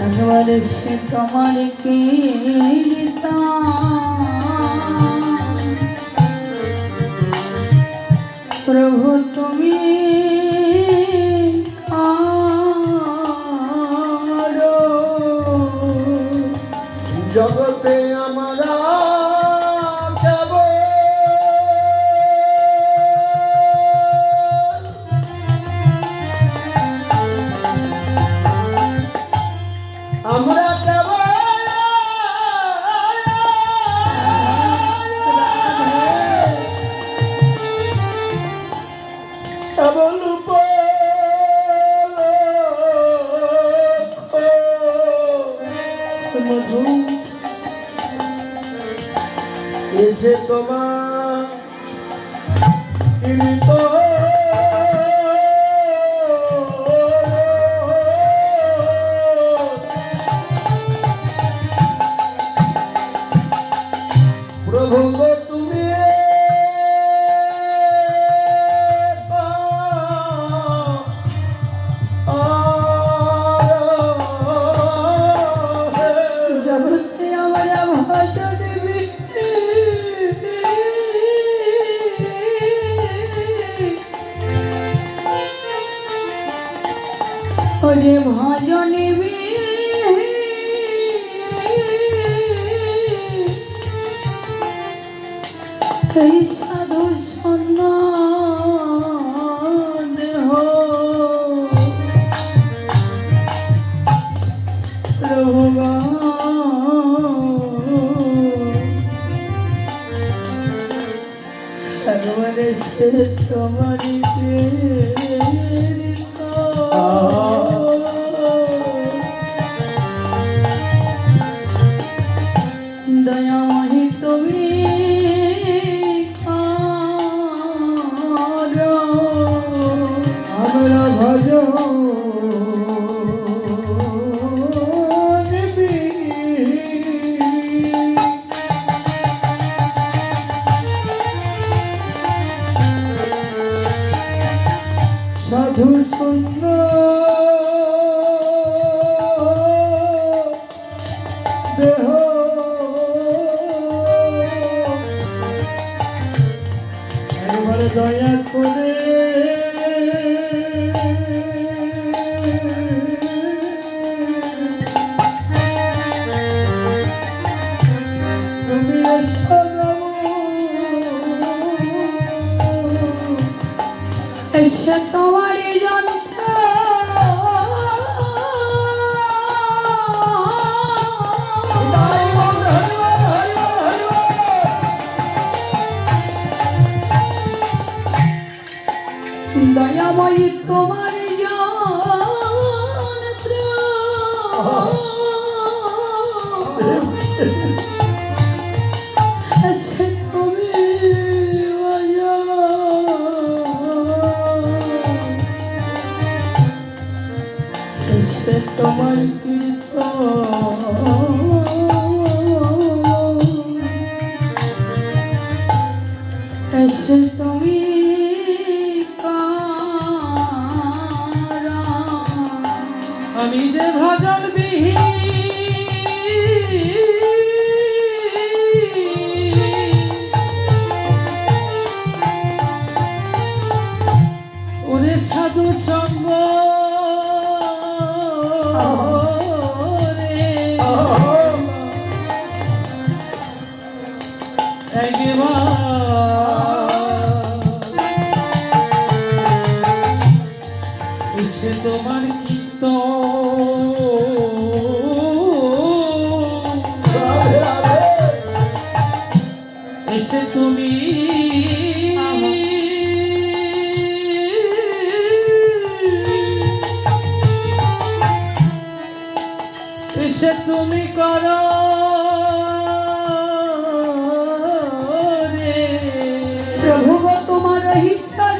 একবার সে তোমার কীর্তন প্রভু তুমি জগতে আমরা যাব আমরা যাব কেবল মধু এসে তোমার কীর্ত প্রভু গো তুমি জগতে আমরা ভজন ওরে ভজন এই সাধু সন্ন্যাস হো প্রভু একবারে সে তোমারি দয়াময়ী তুমি আমরা ভজন সাধু সুন্দর দেহ একবার দয়া করে তুমি এসে তোমারি যন্ত্র দয়াময়ী তোমার যন্ত্র সে তুমি সে তোমার কীর্তন এসে তুমি আমি যে ভজন ওরে সাধু সঙ্গ এসে তোমার এসে তুমি এসে তুমি করো রে প্রভু গো তোমার ইচ্ছা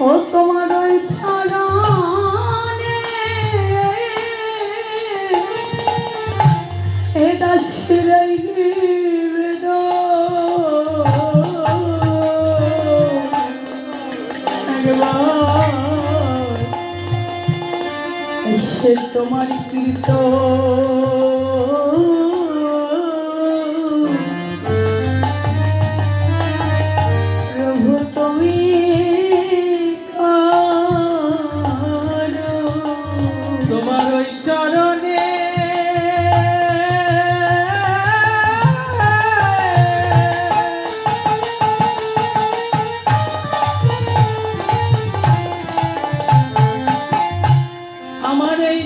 ও তোমার ইচ্ছা দাসের সে তোমার প্রভু তুমি তোমার ওই চরণে আমার এই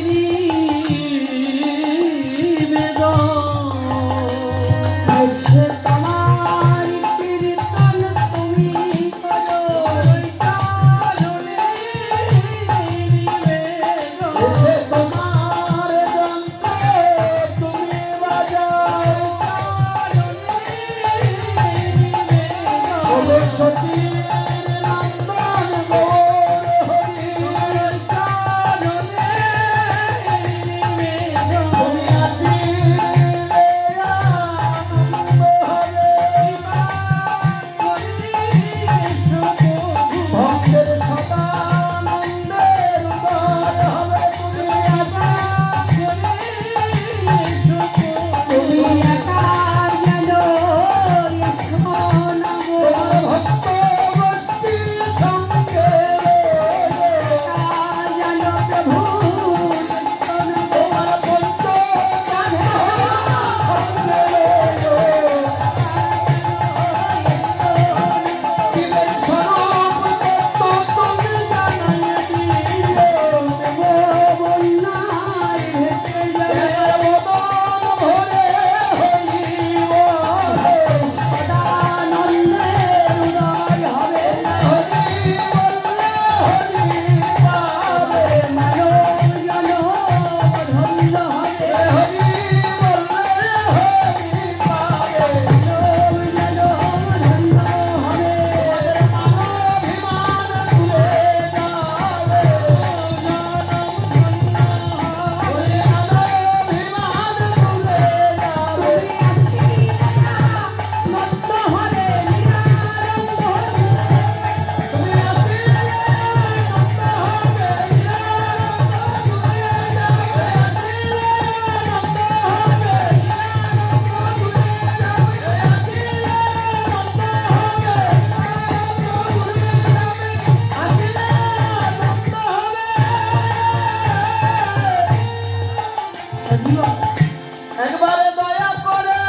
একবারে দয়া করে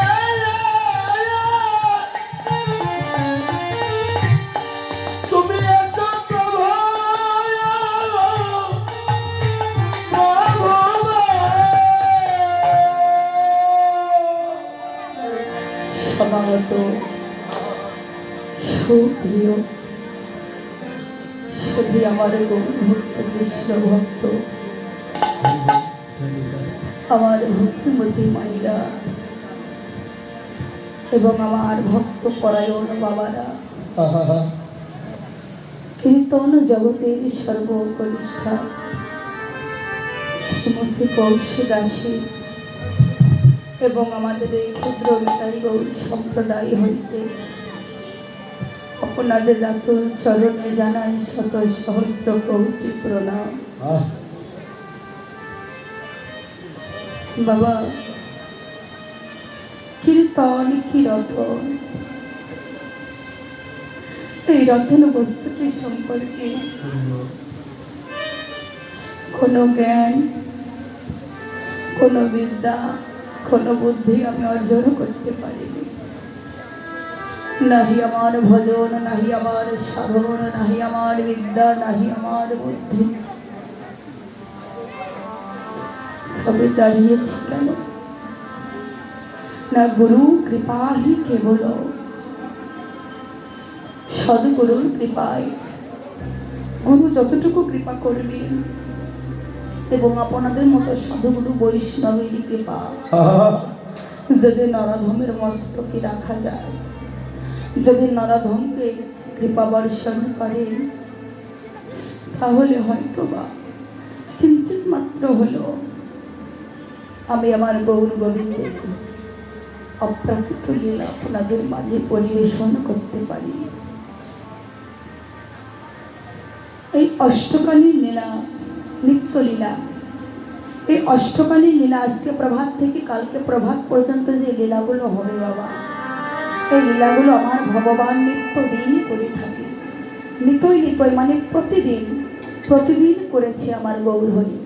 তুমি এসো প্রভু, সমাগত সুপ্রিয় শুধু আমার গৌরভক্ত কৃষ্ণ ভক্ত, আমার ভক্তিমতী মায়েরা এবং আমার ভক্ত পরায়ণ বাবারা, কীর্তন জগতের সর্বকনিষ্ঠা শ্রীমতী কৌশিক দাসী এবং আমাদের এই ক্ষুদ্র মেটাই গৌর সম্প্রদায় হইতে আপনাদের রাতুল চরণে জানাই শত সহস্র কোটি প্রণাম। বাবা, কীর্তন কি রতন, এই রতন বস্তুটি সম্পর্কে কোনো জ্ঞান, কোনো বিদ্যা, কোনো বুদ্ধি আমি অর্জন করতে পারিনি। নাহি আমার ভজন, নাহি আমার সাধন, নাহি আমার বিদ্যা, নাহি আমার বুদ্ধি, সবে দাঁড়িয়েছি কেন না গুরু কৃপা হি কেবল, সদ্গুরুর কৃপায় গুরু যতটুকু কৃপা করবেন এবং আপনাদের মতো সাধুগুরু বৈষ্ণবের কৃপা যদি নরাধমের মস্তকে রাখা যায়, যদি নরাধমকে কৃপা বর্ষণ করেন, তাহলে হয়তো বা কিঞ্চিত মাত্র হলো আমি আমার গৌর গোবিন্দের অপ্রাকৃত লীলা আপনাদের মাঝে পরিবেশন করতে পারি। এই অষ্টকালীন লীলা, নিত্য লীলা, এই অষ্টকালীন লীলা আজকে প্রভাত থেকে কালকে প্রভাত পর্যন্ত যে লীলাগুলো হবে বাবা, এই লীলাগুলো আমার ভগবান নিত্যদিনই করে থাকে। নিতই মানে প্রতিদিন প্রতিদিন করেছে আমার গৌরহরি।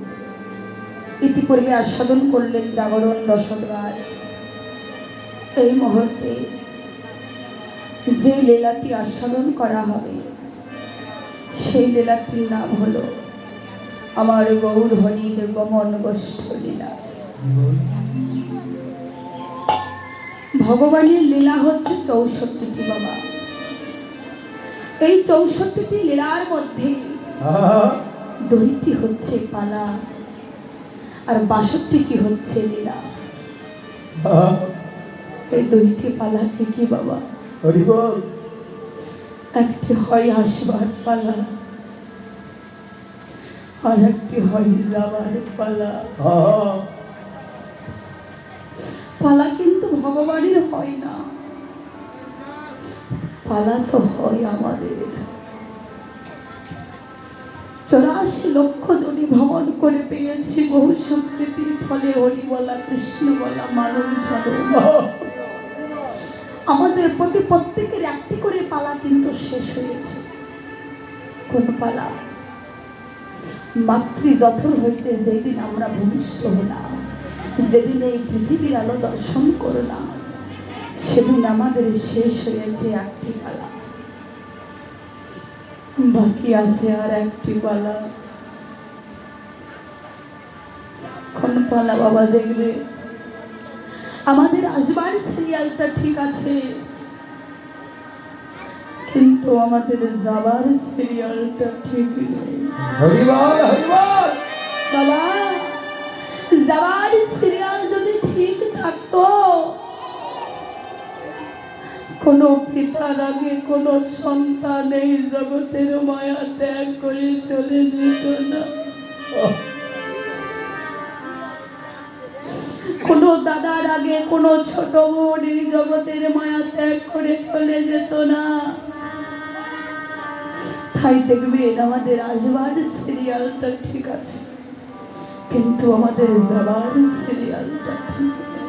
ইতিপূর্বে আস্বাদন করলেন জাগরণ রসদ্বার। এই মুহূর্তে যে লীলাটি আস্বাদন করা হবে সেই লীলাটির নাম হলো আমার গৌরহরির গমন গোষ্ঠ লীলা। ভগবানের লীলা হচ্ছে 64টি বাবা। এই 64টি লীলার মধ্যে 2টি হচ্ছে পালা আর 62টি হচ্ছে লীলা। এই 2টি পালা কি বাবা? একটি হয় আসবার পালা আর একটি হয় যাবার পালা। পালা কিন্তু ভগবানের হয় না, পালা তো হয় আমাদের। 84 লক্ষ জনি ভ্রমণ করে পেয়েছি বহু সংস্কৃতির ফলে হরি বলা, কৃষ্ণ বলা, মানব সাধন। আমাদের প্রতি প্রত্যেকের একটি করে পালা কিন্তু শেষ হয়েছে। কোন পালা? মাতৃ জঠর হইতে যেদিন আমরা ভূমিষ্ঠ হলাম, যেদিন এই পৃথিবীর আলো দর্শন করলাম, সেদিন আমাদের শেষ হয়েছে একটি পালা। বাকি আছে আর একটি পালা। কোন পালা বাবা? দেখবে আমাদের আসবার সিরিয়ালটা ঠিক আছে, কিন্তু আমাদের যাবার সিরিয়ালটা ঠিক নেই বাবা। যাবার সিরিয়াল যদি ঠিক থাকতো, কোন পিতার আগে কোন সন্তান এই জগতের মায়া ত্যাগ করে চলে যেত না। কোন দাদার আগে কোন ছোট বোন এই জগতের মায়া ত্যাগ করে চলে যেত না। তাই দেখবেন আমাদের আসবার সিরিয়ালটা ঠিক আছে, কিন্তু আমাদের যাবার সিরিয়ালটা ঠিক নেই।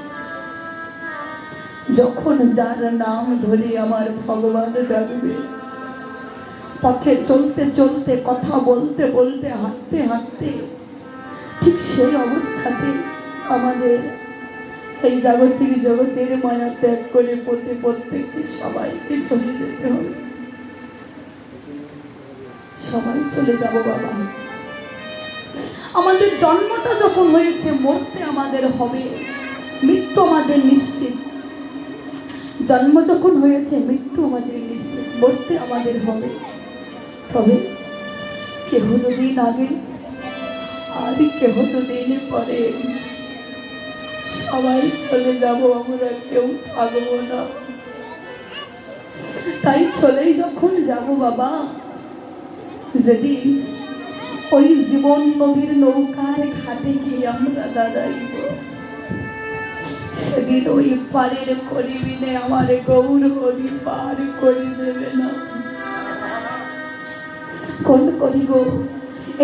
যখন যার নাম ধরে আমার ভগবান ডাকবে, পথে চলতে চলতে, কথা বলতে বলতে, হাঁটতে হাঁটতে, ঠিক সেই অবস্থাতে আমাদের এই জাগতিক জগতের মায়া ত্যাগ করে প্রত্যেককে সবাইকে চলে যেতে হবে। সবাই চলে যাব বাবা। আমাদের জন্মটা যখন হয়েছে, মরতে আমাদের হবে, মৃত্যু আমাদের নিশ্চিত। জন্ম যখন হয়েছে, মৃত্যু আমাদের নিশ্চিত, মরতে আমাদের হবে। তবে কেহ দুদিন আগে আর কেহ দুদিন পরে সবাই চলে যাব, আমরা কেউ থাকবো না। তাই চলেই যখন যাব বাবা, যেদিন ওই জীবন নদীর নৌকার ঘাটে গিয়ে আমরা দাঁড়াইব, সেদিন ওই পারের করিবিনে আমার গৌরহরি পার করে দেবে না। কোন করিব?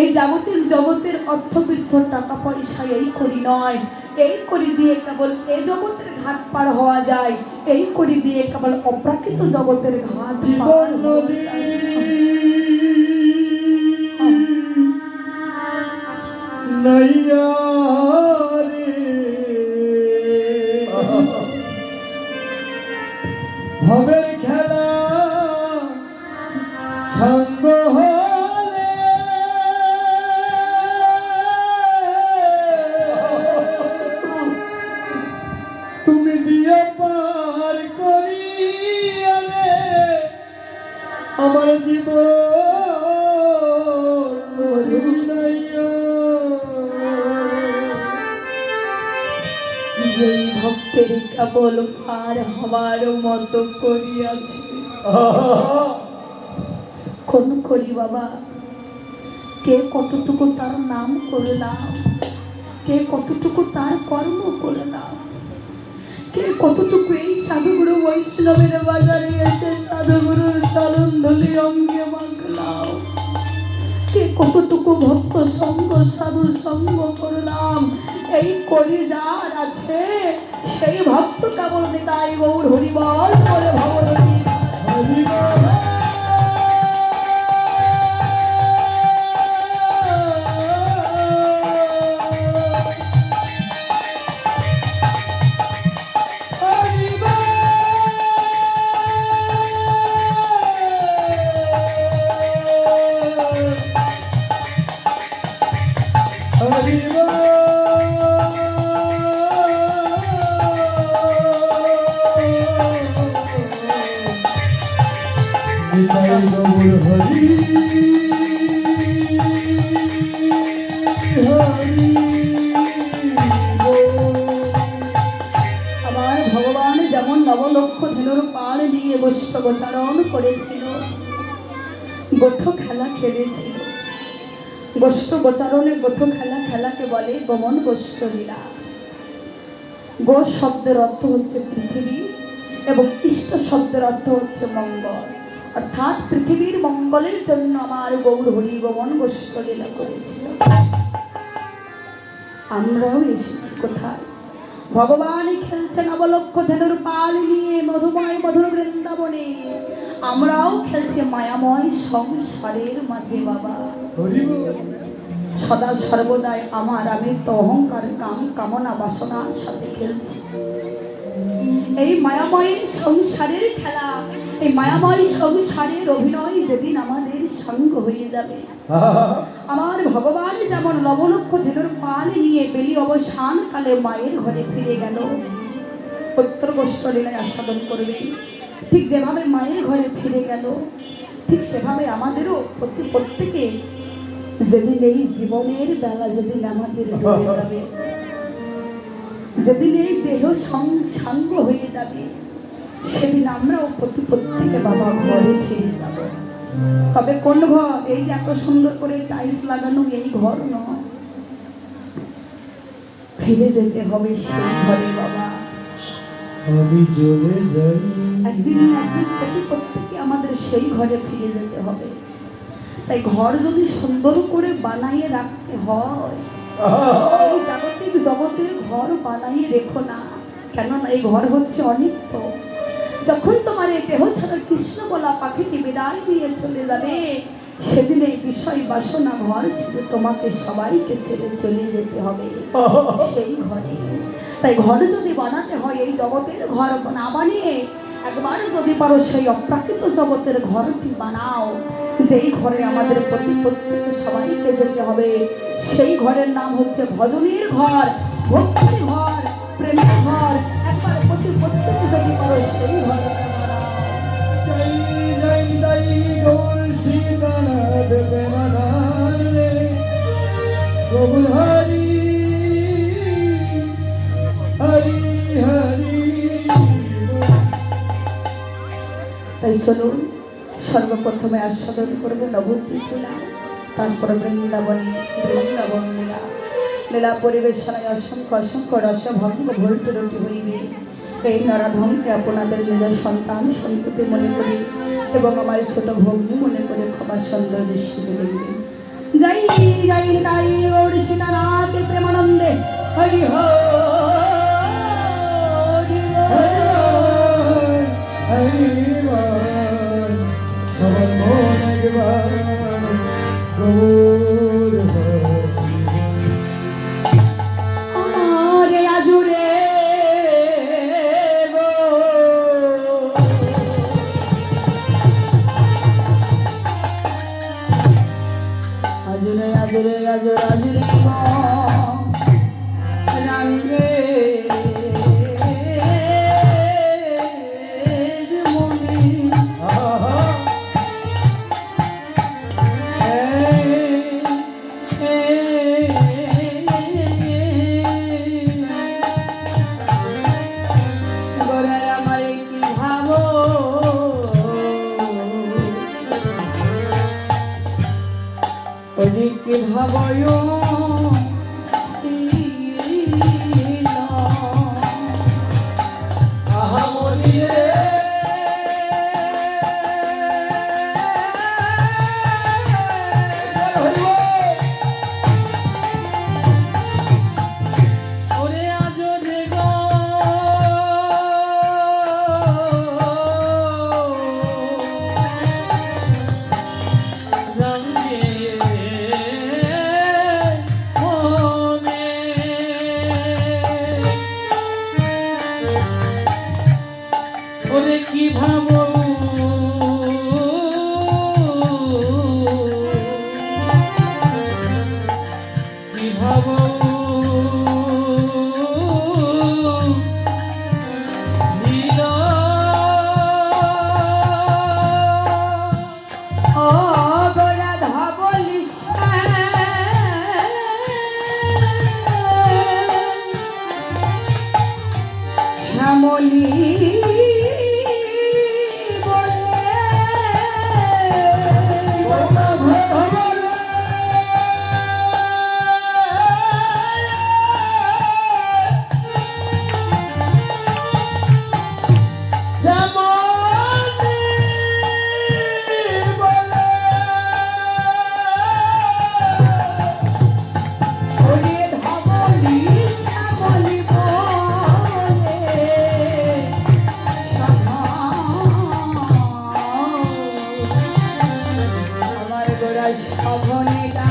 এই জাগতিক জগতের অর্থবৃদ্ধ টাকা পয়সা এই করি নয়। এই করি দিয়ে কেবল এ জগতের ঘাট পার হওয়া যায়, এই করি দিয়ে কেবল অপ্রাকৃত জগতের ঘাট পার হওয়া যায়। ভবের খেলা সঙ্গ হলে তুমি দিয়ে পার করিয়ালে আমার জীবন যেই ভক্তের কেবল পার হওয়ার মতো করিয়াছে। কোন করি বাবা? কে কতটুকু তার নাম করলাম, কে কতটুকু তার কর্ম করলাম, কে কতটুকু এই সাধুগুরু বৈষ্ণবের বাজারে এসে সাধুগুরুর চরণ ধুলি অঙ্গে মাখলাম, কে কতটুকু ভক্ত সঙ্গ সাধু সঙ্গ করলাম। এই করি যার আছে সেই ভক্ত কেবল নিতাই গৌর হরিবল বলে ভবরী আমার ভগবান যেমন নবলক্ষ ধনুর পাল নিয়ে বৈষ্ণবচারণ করেছিল, গোষ্ঠ খেলা খেলেছিল। বৈষ্ণবচারণে গোষ্ঠ খেলাকে বলে গমন গোষ্ঠ লীলা। গো শব্দের অর্থ হচ্ছে পৃথিবী এবং ইষ্ট শব্দের অর্থ হচ্ছে মঙ্গল, অর্থাৎ পৃথিবীর মঙ্গলের জন্য আমার গৌর হরি গমন গোষ্ঠ লীলা করেছিল। আমরাও এসেছি কোথায়? ভগবান খেলছেন নবলক্ষ ধনুর পাল নিয়ে মধুময় মধুর বৃন্দাবনে, আমরাও খেলছি মায়াময় সংসারের মাঝে। বাবা সদা সর্বদাই আমার আমি তো অহংকার কাম কামনা বাসনার সাথে খেলছি। এই মায়াময় সংসারের খেলা, এই মায়াময় সংসারের অভিনয় যেদিন আমাদের সঙ্গ হয়ে যাবে, আমার ভগবান যেমন নবলক্ষ ধনুর পাল নিয়ে বেলি অবসান কালে মায়ের ঘরে ফিরে গেল, পুত্র গোষ্ঠ লীলায় আস্বাদন করবে। ঠিক যেভাবে মায়ের ঘরে ফিরে গেল, ঠিক সেভাবে আমাদেরও প্রত্যেকে যেদিন এই জীবনের বেলা যেদিন আমাদের হয়ে যাবে, যেদিন এই দেহ সাঙ্গ হয়ে যাবে, সেদিন আমরাও প্রত্যেকে বাবা ঘরে ফিরে যাব। তবে কোন ঘর? এই যে এত সুন্দর করে টাইলস লাগানো এই ঘর নয়, ফিরে যেতে হবে সেই ঘরে বাবা। আমি চলে যাই একদিন প্রত্যেকে আমাদের সেই ঘরে ফিরে যেতে হবে। তাই ঘর যদি সুন্দর করে বানাইয়ে রাখতে হয়, এই জাগতিক জগতের ঘর বানাইয়ে রেখো না, কেননা এই ঘর হচ্ছে অনিত্য। যখন তোমার এই দেহ ছাড়া কৃষ্ণ বলা পাখিটি বিদায় দিয়ে চলে যাবে, সেদিন এই বিষয় বাসনা ঘর ছেড়ে তোমাকে সবাইকে ছেড়ে চলে যেতে হবে সেই ঘরে। তাই ঘর যদি বানাতে হয় এই জগতের ঘর না বানিয়ে একবার যদি পারো সেই অপ্রাকৃত জগতের ঘরটি বানাও, যেই ঘরে আমাদের প্রত্যেক সবাইকে যেতে হবে। সেই ঘরের নাম হচ্ছে ভজনের ঘর, ভক্তির ঘর, প্রেমের ঘর। একবার প্রত্যেক যদি পারো সেই ঘরে প্রভু হরি হরি হরি। তাই চলুন সর্বপ্রথমে আস্বাদন করবো নবদ্বীপ লীলা, তারপরে বৃন্দাবন লীলা। লীলা পরিবেশনায় অসংখ্য অসংখ্য রসভঙ্গ ভর্তি রুটি হইবে। এই নরাধমকে আপনাদের নিজের সন্তান সন্ততি মনে করি এবং আমার ছোট ভগ্নী মনে করে ক্ষমা সুন্দর দৃষ্টি দেখবে। জয় জয় তাই গৌর সীতানাথ প্রেমানন্দে হরি হরি আমার আজুরে আজুরে আজুরে আজুর আজুরে রাঙ্গে ওদিকে ভাবয় ওরে আজো রে গো রঙে মনে ওরে কি ভাবো কি ভাবো নীল ও গোরা ধবলিস শ্যামলী ওরে ধবলি শ্যামলী বলে আমার গোরা সভনেটা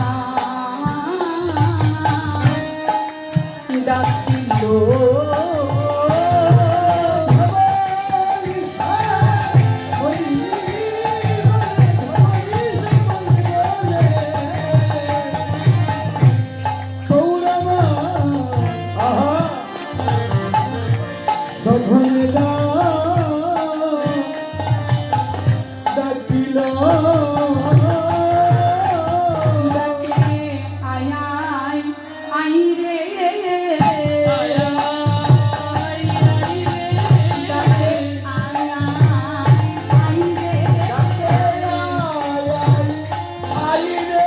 ডাকিল ডাকে আয় আয় আই রে ডাকে আয় আই রে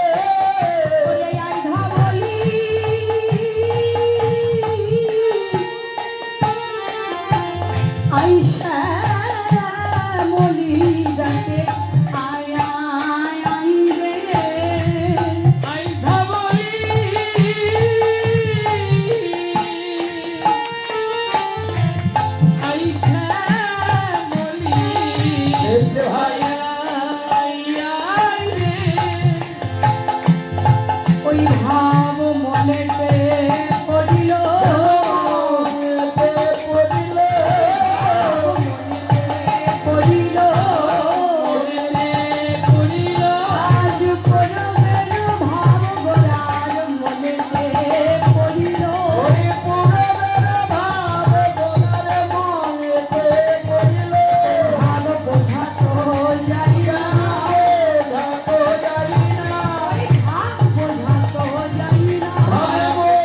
ওরে আই ধবলি আই শ্যামলী ডাকে আয় আয় আই রে আই ধবলি আই শ্যামলী ভাই আই আই রে ওই ভাব মনেতে পড়িল পড়িল আজ পরমের ভাব গোরার মনেতে পড়িল ভাব বোঝা তো যাই না ওই ভাব বোঝা তো যাই না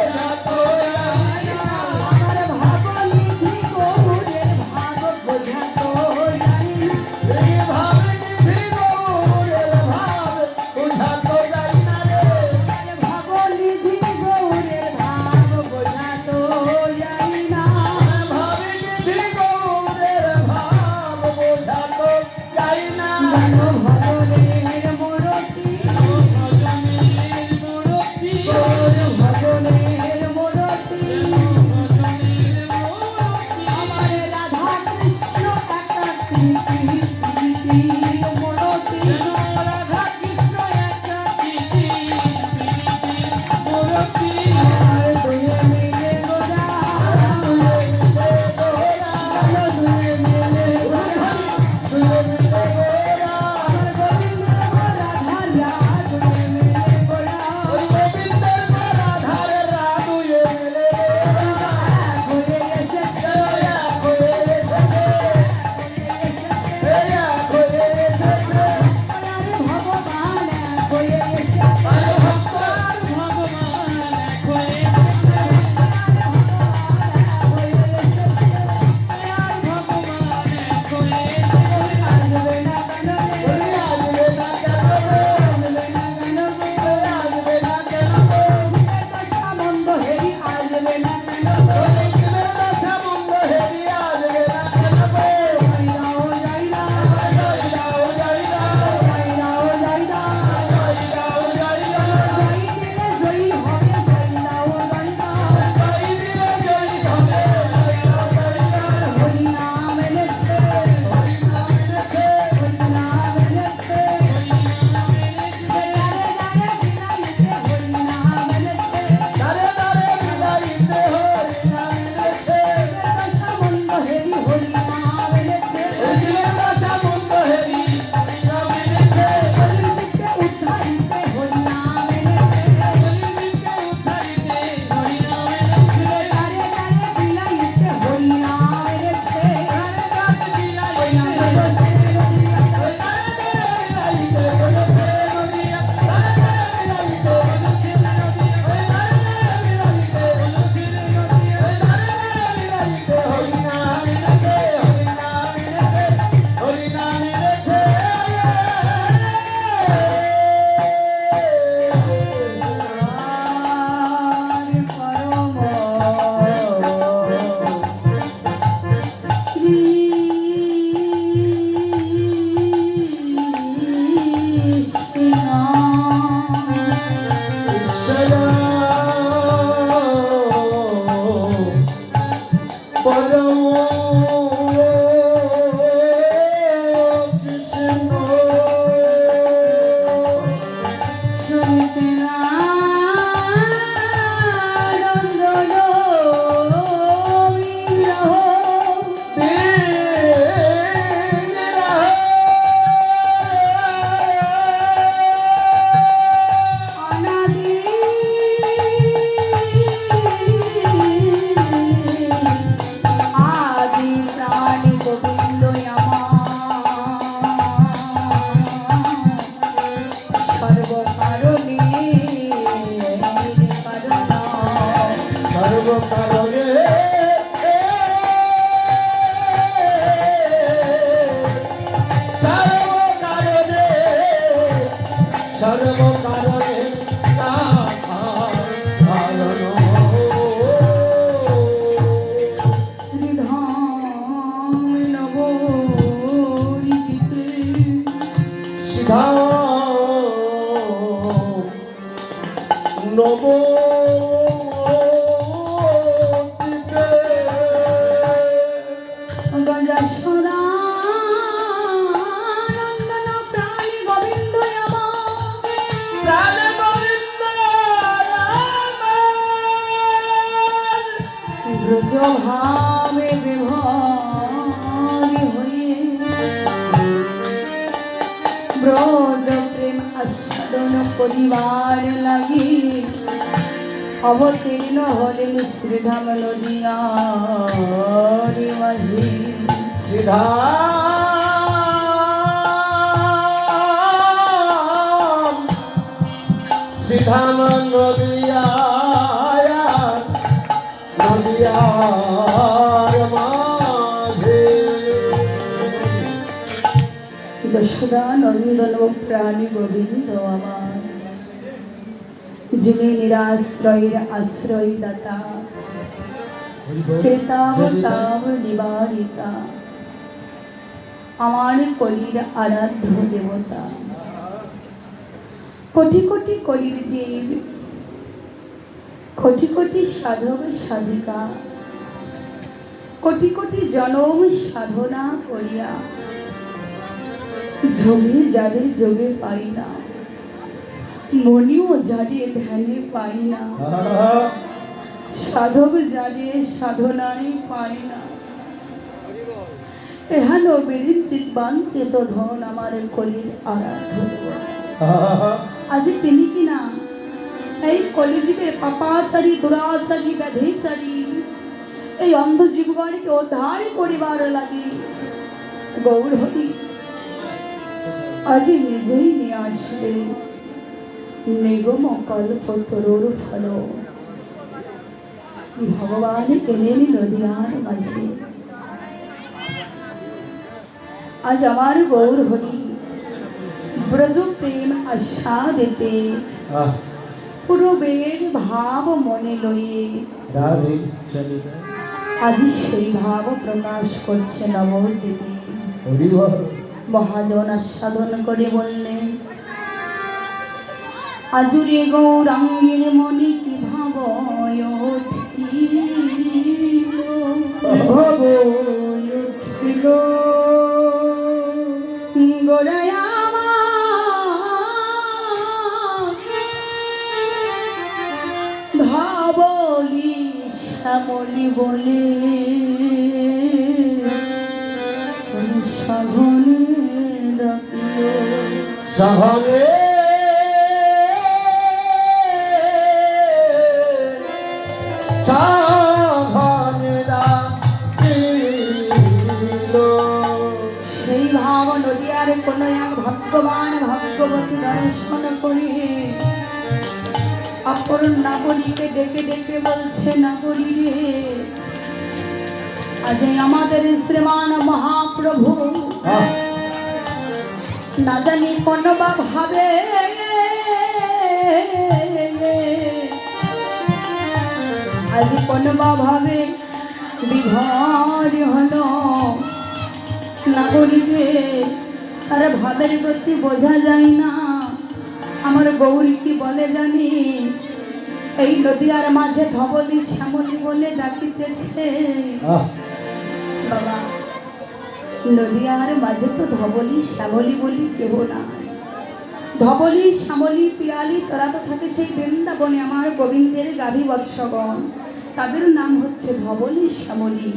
কারণে সর্ব কারণে শ্রীধাম নবরীতিতে সিধা নব গঞ্জাসদা নন্দন প্রাণী গোবিন্দ ব্রজ ভাবে বিভোরি হয়ে ব্রজ প্রেম আস্বাদন করিবার লাগি অবতীর্ণ হলেন শ্রীধাম নদিয়ার মাঝি সিধা সিধাম নদিয়ার মাঝে যশোদা নন্দন প্রাণী গোবিন্দ আমার যিনি নিরাশ্রয়ের আশ্রয় দাতা ক্রেতাবতাব নিবারিতা আমার কলির আরাধ্য দেবতা কোটি কোটি কলির জীব কোটি কোটি সাধক সাধিকা কোটি কোটি জনম সাধনা করিয়া যোগে যাদের যোগে পাই না মনিও যাদের ধ্যানে পাই না সাধক যাদের সাধনায় পাই না এহান বিরিঞ্চিত বাঞ্চিত ধন আমার কলির আরাধ্য আজ তিনি কিনা এই কলিযুগে পাপাচারী দুরাচারী ব্যাধিচারী এই অন্ধ জীবগণকে উদ্ধার করিবার লাগি গৌর হরি আজ নিজেই নিয়ে আসবে নিগম কল্পতরুর ফল ভগবান এলেন নদিয়ার মাঝে আজ আমার গৌর হরি ব্রজ প্রেম আস্বাদিতে পূর্বের ভাব মনে লয়ে আজি সেই ভাব প্রকাশ করছে নবদ্বীপে মহাজন আস্বাদন করে বললেন আজুরে গৌরাঙ্গের মনে কি ভাব উঠিল গোরায়া ভাবলি শ্যামলি বলে সাধনে সাধনে সেই ভাব নদিয়ার কোন এক ভগবান ভগবতী দর্শন করে অপর নাগরীকে ডেকে ডেকে বলছে নাগরী রে আজ আমাদের শ্রীমান মহাপ্রভু না জানি কোন বা ভাবে আজ কোন বা ভাবে বিভার হলো নাগরী রে আর ভাবের গতি বোঝা যায় না আমার গৌরী কি বলে জানি এই নদিয়ার মাঝে ধবলি শ্যামলি বলে ডাকিতেছে বাবা নদিয়ার মাঝে তো ধবলি শ্যামলি বলি কেহ না ধবলি শ্যামলি পিয়ালি তারা তো থাকে সেই বৃন্দাবনে আমার গোবিন্দের গাভী বৎসগণ তাদের নাম হচ্ছে ধবলি শ্যামলি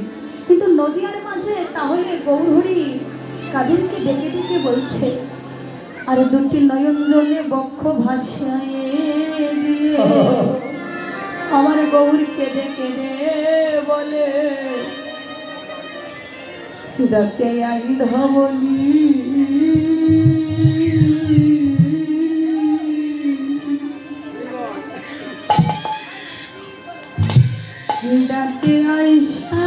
কিন্তু নদিয়ার মাঝে তাহলে গৌরহরি কাজলকে ডেকে ডেকে বলছে আর দুটি নয়ন জলে বক্ষ ভাসায় দিয়ে আমার গৌরী কেঁদে কেঁদে বলে ডাকে আই ধবলি ডাকে আইসা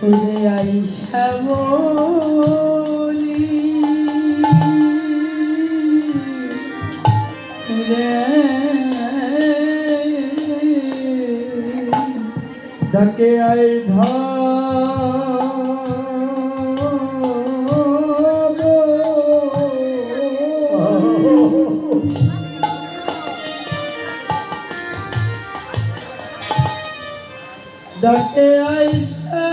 উদে আইসা বলি ডাকে আই ডাকে আইসা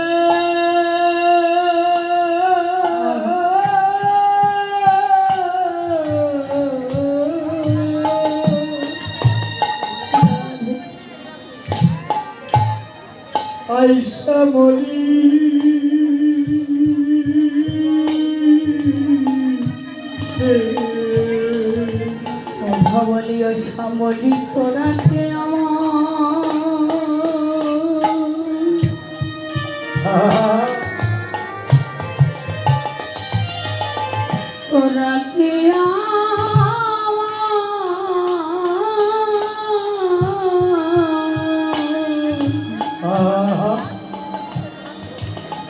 আইসা বলি কথা বলি ও সামলি তোরাকে তোরাকে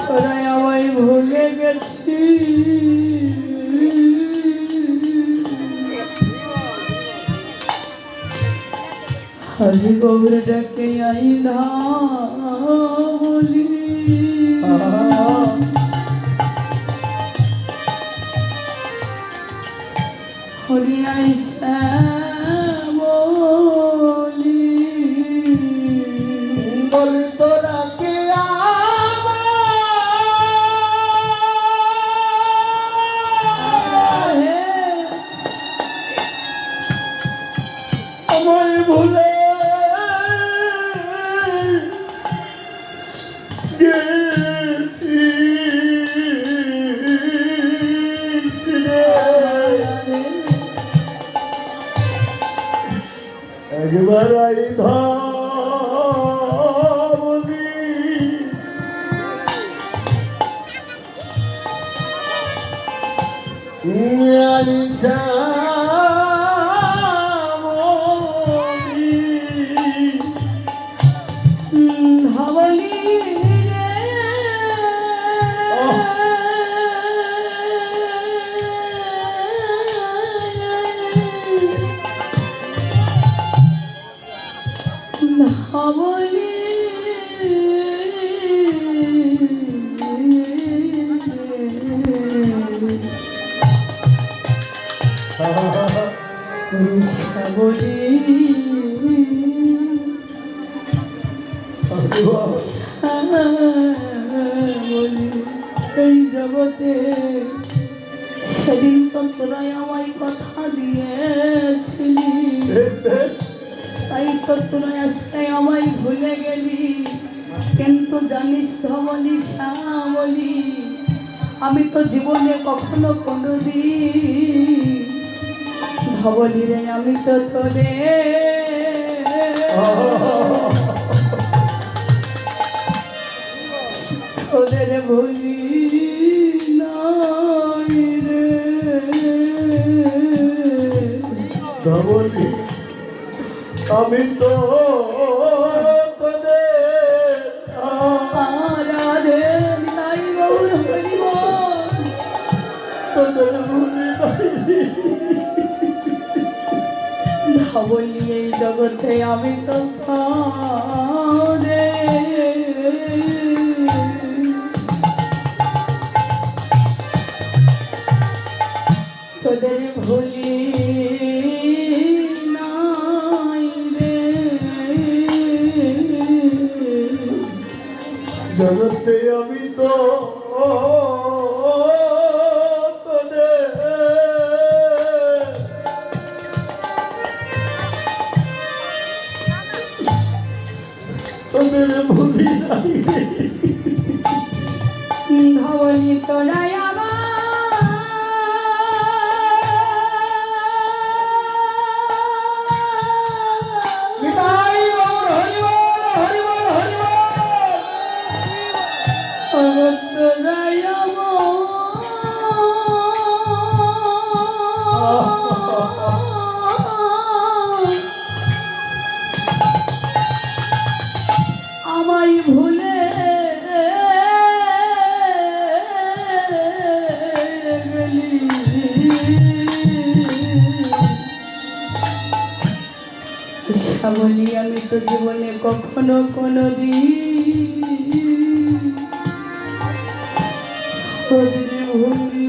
তোরা আমায় ভুলে গেছি হরি গৌর ডাকে আই বলি হরি আইসা বলি বলি তোরা কে আমায় ভুলে গেছিস রে। একবার আই ধবলি আইসা ধবলি ধবলি বলি বলি এই জগতে সেদিন তো তোরাই আমায় কথা দিয়েছিলি তাই তো তোরাই আজকে আমায় ভুলে গেলি কিন্তু জানিস ধবলি শ্যামলি আমি তো জীবনে কখনো কোনোদিন ধবলি রে আমি তো তোরে তোদের ভুলি নাই রে ধবলি আমি তো তোদের আরাধে নাই গৌর হরিব তোদের ভুলি নাই ধবলি এই জগতে আমি তো তোরে তোদের ভুলি নাই রে জগতে আমি তো তোদের তোদের ভুলি নাই ধবলি তোরাই নিতাই গৌর হরি বল হরি বল হরি বল আমায় ভুলে গেলি শ্যামলী, আমি তো জীবনে কখনো কোনোদিন ভুলি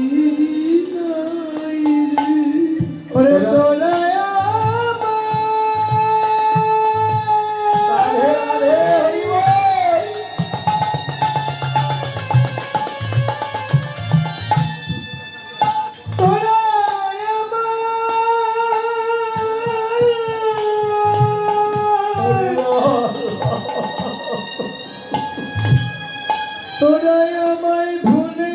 নাই রে। ওরে তোরা আরে আরে হরি বল। তোরা হরি বল। তোরা আমায় ভুলে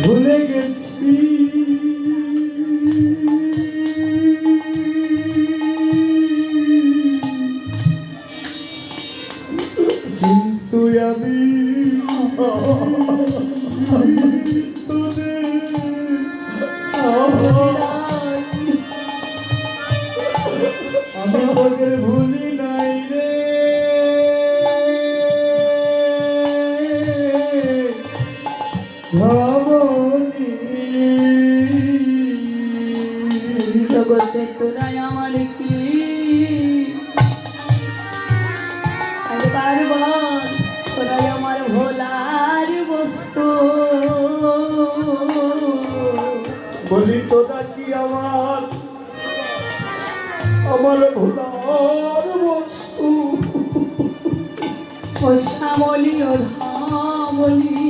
ভুলে গেছি কিন্তু আমি তোদের আমি তোদের ভুলি নাই রে ভাবনি জগতে তোরাই আমার কি একবার বল, তোরাই আমার ভোলার বস্তু। বলি তোরা কি আমার আমার ভোলার বস্তু ও শ্যামলী ও ধামলী,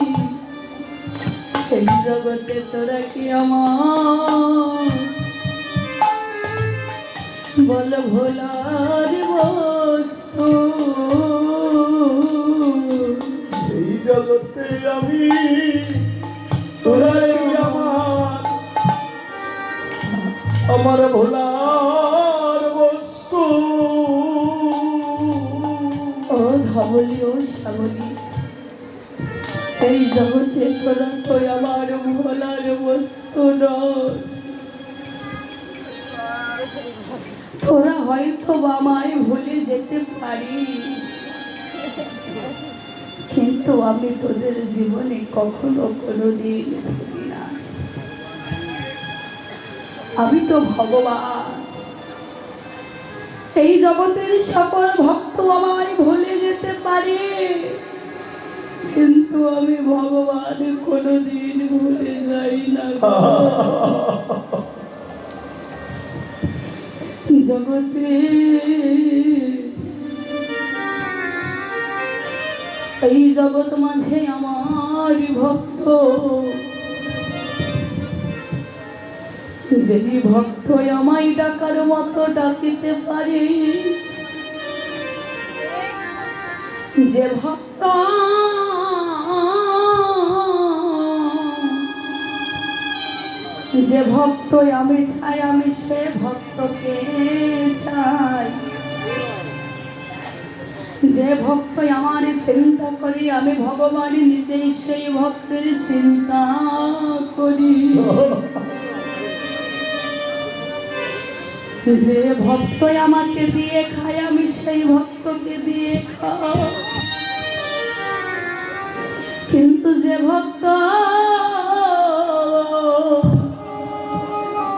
এই জগতে তোরা কি আমার বল ভোলার বস্তু। এই জগতে আমি তোরাই আমার আমার ভোলার বস্তু ও ধামলী ও শ্যামলী, এই জগতে তোরা তো আমার ভোলার বস্তু নয়। তোরা হয়তো আমায় ভুলে যেতে পারিস, কিন্তু আমি তোদের জীবনে কখনো কোনোদিন ভুলি না। আমি তো ভগবান, এই জগতের সকল ভক্ত আমায় ভুলে যেতে পারে, কিন্তু আমি ভগবান কোনোদিন ভুলে যাই না। জগতে এই জগৎ মাঝে আমার ভক্ত, যেই ভক্ত আমায় ডাকার মতো ডাকিতে পারে, যে ভক্ত যে ভক্ত আমি চাই, আমি সে ভক্তকে চাই। যে ভক্ত আমার চিন্তা করি, আমি ভগবান নিজেই সেই ভক্তের চিন্তা করি। যে ভক্ত আমাকে দিয়ে খায়, আমি সেই ভক্তকে দিয়ে খাই। কিন্তু যে ভক্ত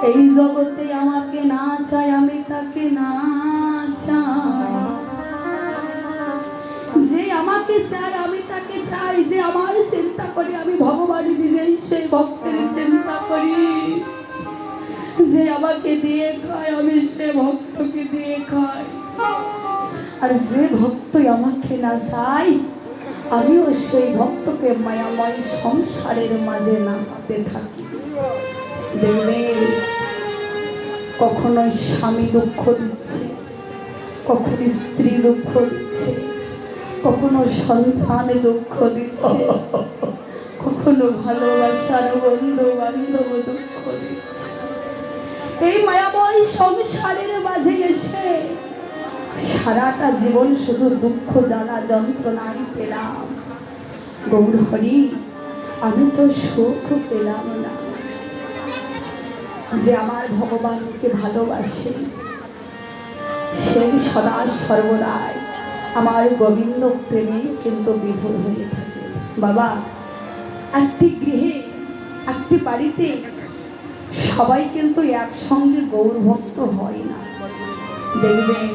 এই জগতে আমাকে না চাই, আমি তাকে না চাই। যে আমাকে চাই আমি তাকে চাই, যে আমার চিন্তা করি আমি ভগবান নিজেই সেই ভক্তের চিন্তা করি। যে আমাকে দিয়ে খায় আমি সে ভক্তকে দিয়ে খাই। আর যে ভক্ত আমাকে না চাই, আমিও সেই ভক্তকে মায়াময় সংসারের মাঝে নাচাতে থাকি। দেখবেন কখনো স্বামী দুঃখ দিচ্ছে, কখনো স্ত্রী দুঃখ দিচ্ছে, কখনো সন্তান দুঃখ দিচ্ছে, কখনো ভালোবাসার বন্ধু বান্ধব দুঃখ দিচ্ছে। এই মায়াময় সংসারের মাঝে এসে সারাটা জীবন শুধু দুঃখ জ্বালা যন্ত্রণাই পেলাম। গৌর হরি, আমি তো সুখ পেলাম না। যে আমার ভগবানকে ভালোবাসে সেই সদা সর্বদাই আমার গোবিন্দ প্রেমে কিন্তু বিভোর হয়ে থাকে। বাবা, একটি গৃহে একটি বাড়িতে সবাই কিন্তু একসঙ্গে গৌরভক্ত হয় না। দেখবেন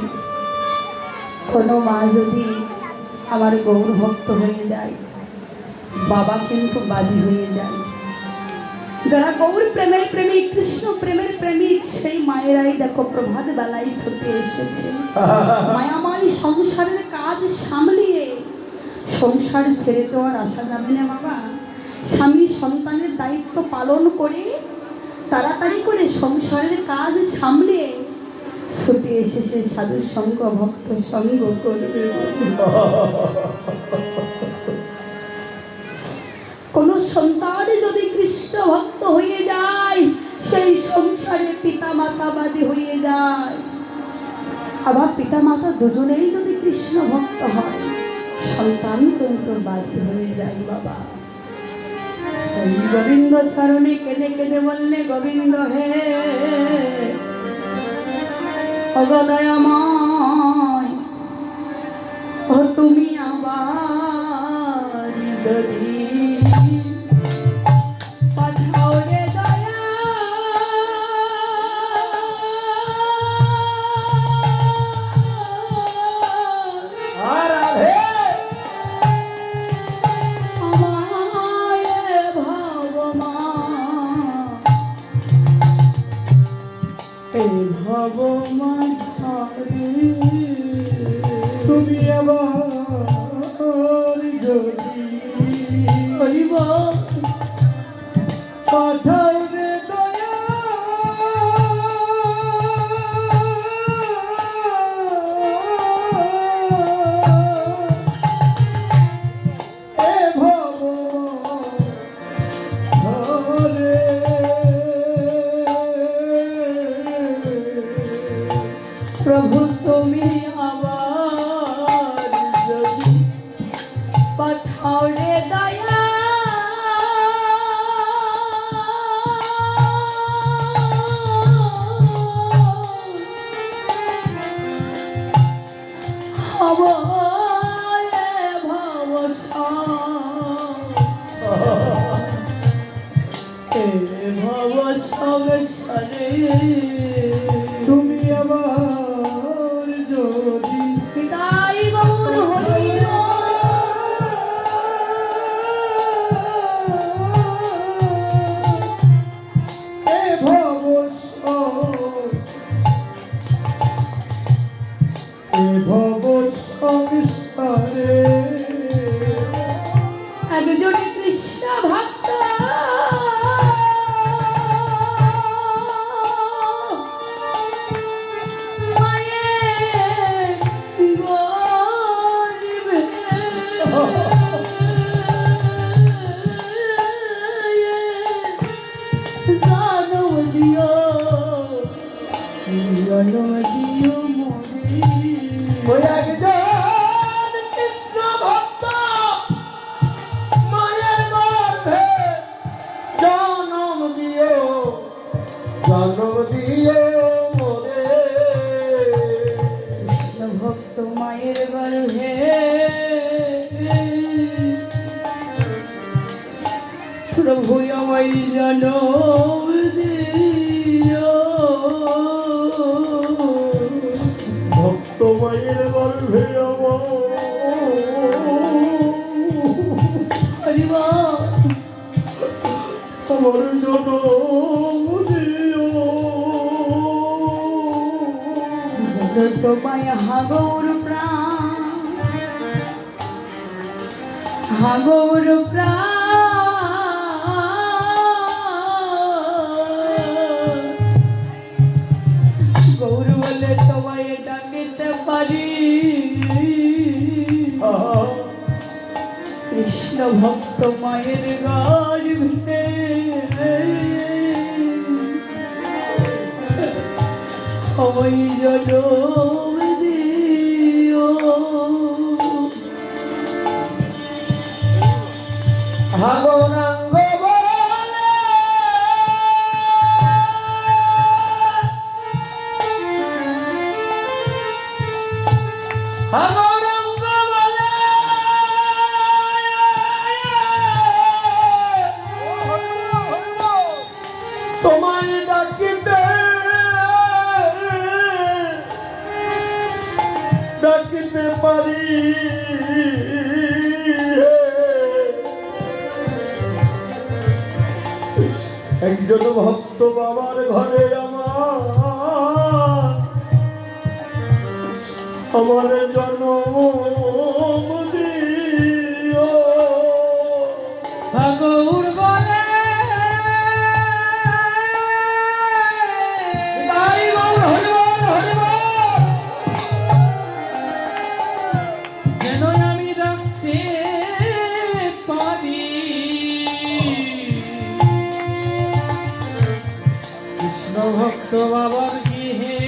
কোনো মা যদি আমার গৌরভক্ত হয়ে যায়, বাবা কিন্তু বাদী হয়ে যায়। যারা গৌর প্রেমের প্রেমিক, কৃষ্ণ প্রেমের প্রেমিক, সেই মায়েরাই দেখো প্রভাত বেলায় ছুটে এসেছে মায়াময় সংসারের কাজ সামলিয়ে। সংসার ছেড়ে তো আর আসা যাবে না বাবা। স্বামী সন্তানের দায়িত্ব পালন করে তাড়াতাড়ি করে সংসারের কাজ সামলিয়ে ছুটে এসেছে সাধু সঙ্গ, ভক্ত সঙ্গ করবে। কোন সন্তান যদি কৃষ্ণ ভক্ত হয়ে যায়, সেই সংসারে পিতা মাতা বাদী হয়ে যায়। আবার পিতা মাতা দুজনেই যদি কৃষ্ণ ভক্ত হয়, সন্তান কিন্তু বাদী হয়ে যায় বাবা। ওই গোবিন্দ চরণে কেঁদে কেঁদে বললে, গোবিন্দ হে অগদয়াময়, ও তুমি আবার যদি পাঠাও রে দয়া, রাধে আমায় ভগবান, এই ভগবান হরে তুমি আবার যদি হরিব পাঠাও রে দয়া, এ ভগবান রে। প্রভু তুমি আবার যদি পাঠাও রে দয়া, আমায় ভবসংসারে তুমি আবার যদি পিতাই গৌর হরির এ ভব সংসারে একজনে কৃষ্ণ ভক্ত মায়ের গর্ভে জন্ম দিও, জন্ম দিও মোরে। ওই একজন কৃষ্ণ ভক্ত মায়ের গর্ভে জন্ম দিও, জন্ম দিও মোরে। কৃষ্ণ ভক্ত মায়ের গর্ভে প্রভু আমায় জনম দিও, ভক্ত মায়ের গর্ভে হরি বল। আমার জনম দিও। তোমায় হাগৌর প্রাণ, হাগৌর প্রাণ, গৌর বলে তোমায় ডাকিতে পারি। কৃষ্ণ ভক্ত মায়ের গর্ভে ওই জনম দিও। হাগরাঙ্গ বলে পারি। একজন ভক্ত বাবার ঘরে আমার জন্ম দিও। গৌর বলে তাই বল, হরি বল, হরি বল। যেন আমি রাখতে পারি কৃষ্ণ ভক্ত বাবার গৃহে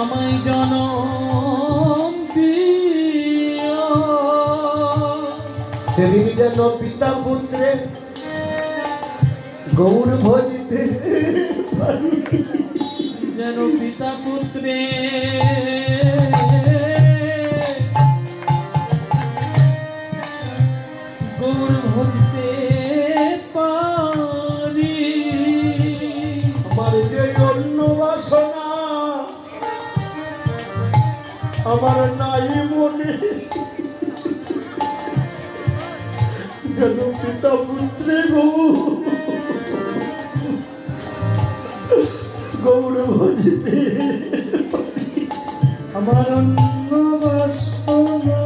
আমায় জনম দিও। সেদিন যেন পিতা পুত্রে গৌর ভজিতে পারি। যেন পিতা পুত্রে গৌর ভজতে পারি। আমার যে অন্য বাসনা আমার নাই মনে, যেন পিতা পুত্রে গৌর ভজিতে পারি। আমার অন্য বাসনা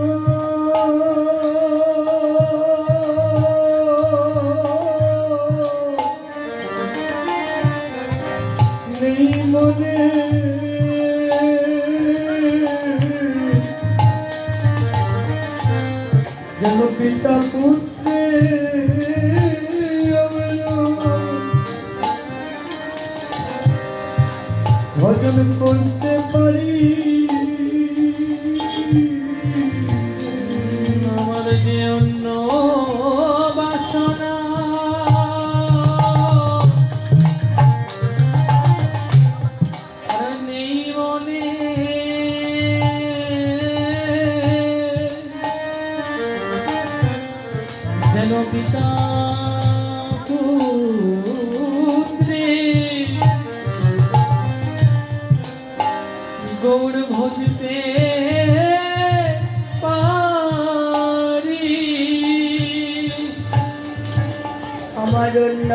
নেই মনে, যেন পিতা পুত্রে ভজন করতে পারি। আমার যে অন্য বাসনা আর নেই মনে, যেন পিতা পুত্রে গৌর ভজতে পারি। আমার অন্য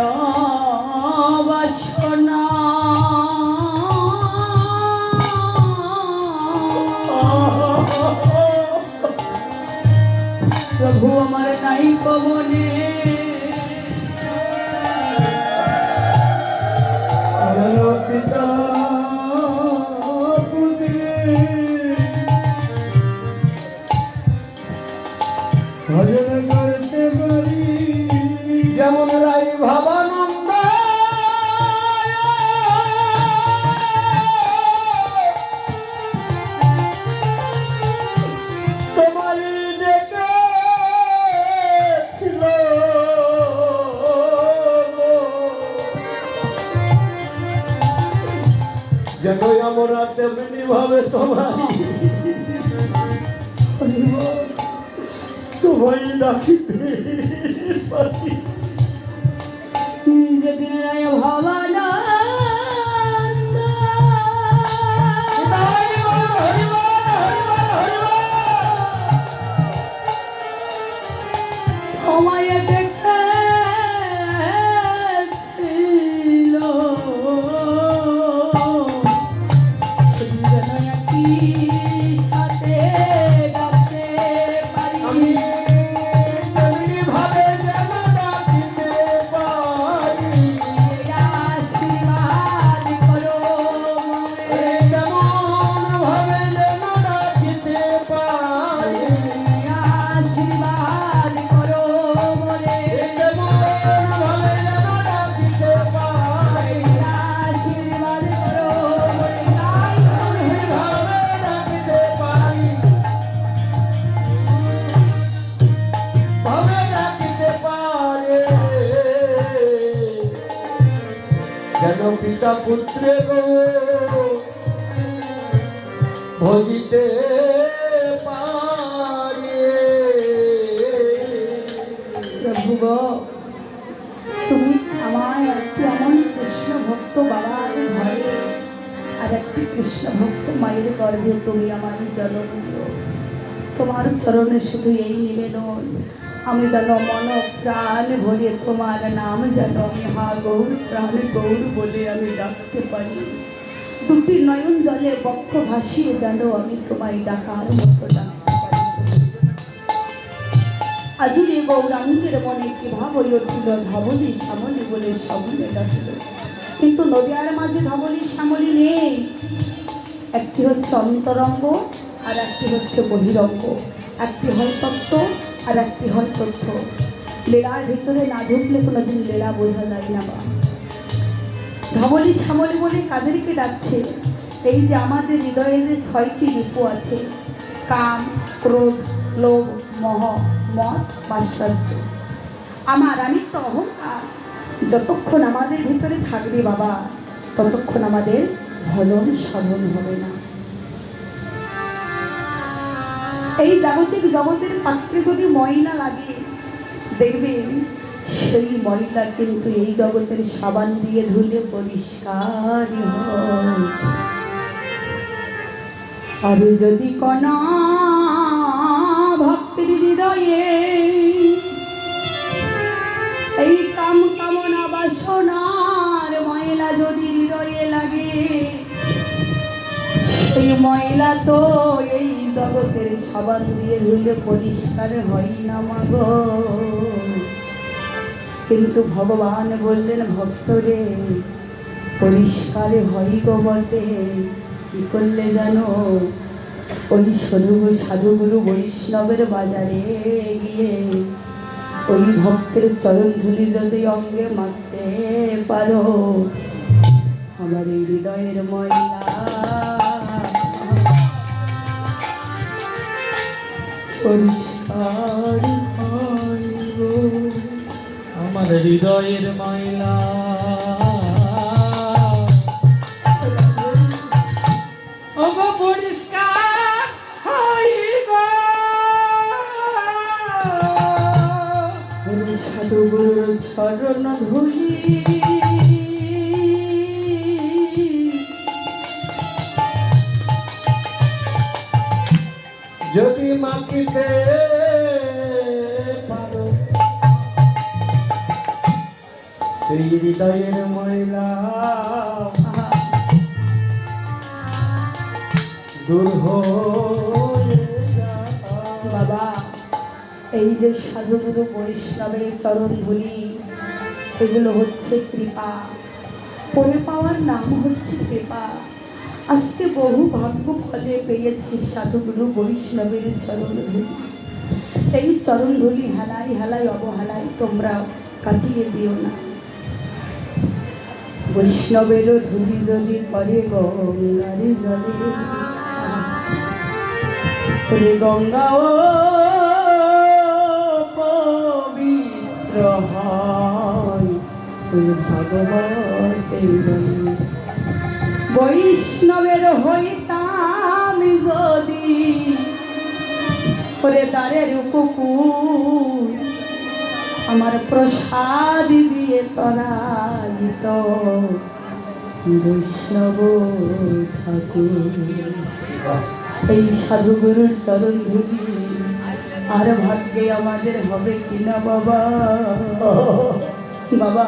বাসনা প্রভু আমার নাই পবনে, যেন পিতা পুত্রে ভজন করতে পারি। যেমন রাই ভাবানন্দ তোমায় ডেকেছিল, যেন আমরা তেমনি ভাবে তোমায় ডাকিতে পারি। যেদিন রায় ভবানন্দ আমায় ডেকেছিল, সেদিন যেন একই সাথে ডাকতে পারি। আমি তেমনি ভাবে যেন ডাকিতে পারি। আশীর্বাদ করো মোরে, তেমন ভাবে যেন ডাকিতে পারি। আশীর্বাদ করো মোরে, তেমন ভাবে যেন ডাকিতে পারি। আশীর্বাদ করো মোরে। ভাবে ডাকিতে পারি। ভাবে ডাকিতে পারে যেন পিতা পুত্রে গো ভজিতে পারে। প্রভু গো, তুমি আমার একটি এমন কৃষ্ণ ভক্ত বাবার ঘরে আর একটি কৃষ্ণ ভক্ত মায়ের গর্ভে তুমি আমার জন্ম দিও। তোমার চরণে শুধু এই নিবেদন, আমি যেন মন প্রাণ ভরে তোমার নাম যেন আমি হা গৌর প্রাণ গৌর বলে আমি ডাকতে পারি। দুটি নয়ন জলে বক্ষ ভাসিয়ে যেন আমি তোমায় ডাকার মতো ডাকতে পারি। আজুরে গৌরাঙ্গের মনে কি ভাব হয়ে উঠছিল, ধবলি শ্যামলি বলে সামনে ডাকল। কিন্তু নদিয়ার মাঝে ধবলি শ্যামলি নেই। একটি হচ্ছে অন্তরঙ্গ আর একটি হচ্ছে বহিরঙ্গ, একটি হয় তত্ত্ব আর একটি হয় তথ্য। লীলার ভিতরে না ঢুকলে কোনোদিন লীলা বোঝা যায় না। বা ধবলি শ্যামলি বলে কাদেরকে ডাকছে? এই যে আমাদের হৃদয়ে যে 6টি রিপু আছে, কাম, ক্রোধ, লোভ, মোহ, মদ, মাৎসর্য, আমার আমিত্ব, অহংকার, যতক্ষণ আমাদের ভিতরে থাকবে বাবা, ততক্ষণ আমাদের ভজন সাধন হবে না। এই জাগতিক জগতের পাত্রে যদি ময়লা লাগে, দেখবেন সেই ময়লা কিন্তু এই জগতের সাবান দিয়ে ধুলে পরিষ্কার হয়। আর যদি কণা ভক্তির হৃদয়ে এই কাম কামনা বাসনার ময়লা যদি হৃদয়ে লাগে, এই ময়লা তো এই জগতের সাবান দিয়ে ধুলে পরিষ্কার হয় না মাগো। কিন্তু ভগবান বললেন, ভক্তরে পরিষ্কার হয় গো বটে। কি করলে জানো? ওই সাধুগুরু বৈষ্ণবের বাজারে গিয়ে ওই ভক্তের চরণ ধুলি যদি অঙ্গে মাখতে পারো, আমার এই হৃদয়ের ময়লা পরিষ্কার হয় গো। আমার হৃদয়ের ময়লা ওগো পরিষ্কার হইব। সাধুগুরুর চরণ ধুলি যদি মাটিতে পারো, সেই হৃদয়ের ময়লা দূর হয়ে যায়। বাবা, এই যে সাধুগুরু বৈষ্ণবের চরণ ধুলি, এগুলো হচ্ছে কৃপা। পরে পাওয়ার নাম হচ্ছে কৃপা। আজকে বহু ভাগ্য ফলে পেয়েছি সাধুগুরু বৈষ্ণবের চরণ ধুলি। এই চরণ ধুলি হেলাই হেলাই অবহেলায় তোমরা কাটিয়ে দিও না। বৈষ্ণবেরও ধুলি যদি পরে গঙ্গার জলে, ওরে গঙ্গা ও পবিত্র হয়, তুই ভাগবতের বলি। বৈষ্ণবের হইতাম যদি ওরে দ্বারের উপকূল, আমার প্রসাদ দিয়ে তরাইত বৈষ্ণব ঠাকুর। এই সাধুগুরুর চরণ ধুলি আর ভাগ্যে আমাদের হবে কিনা বাবা। বাবা,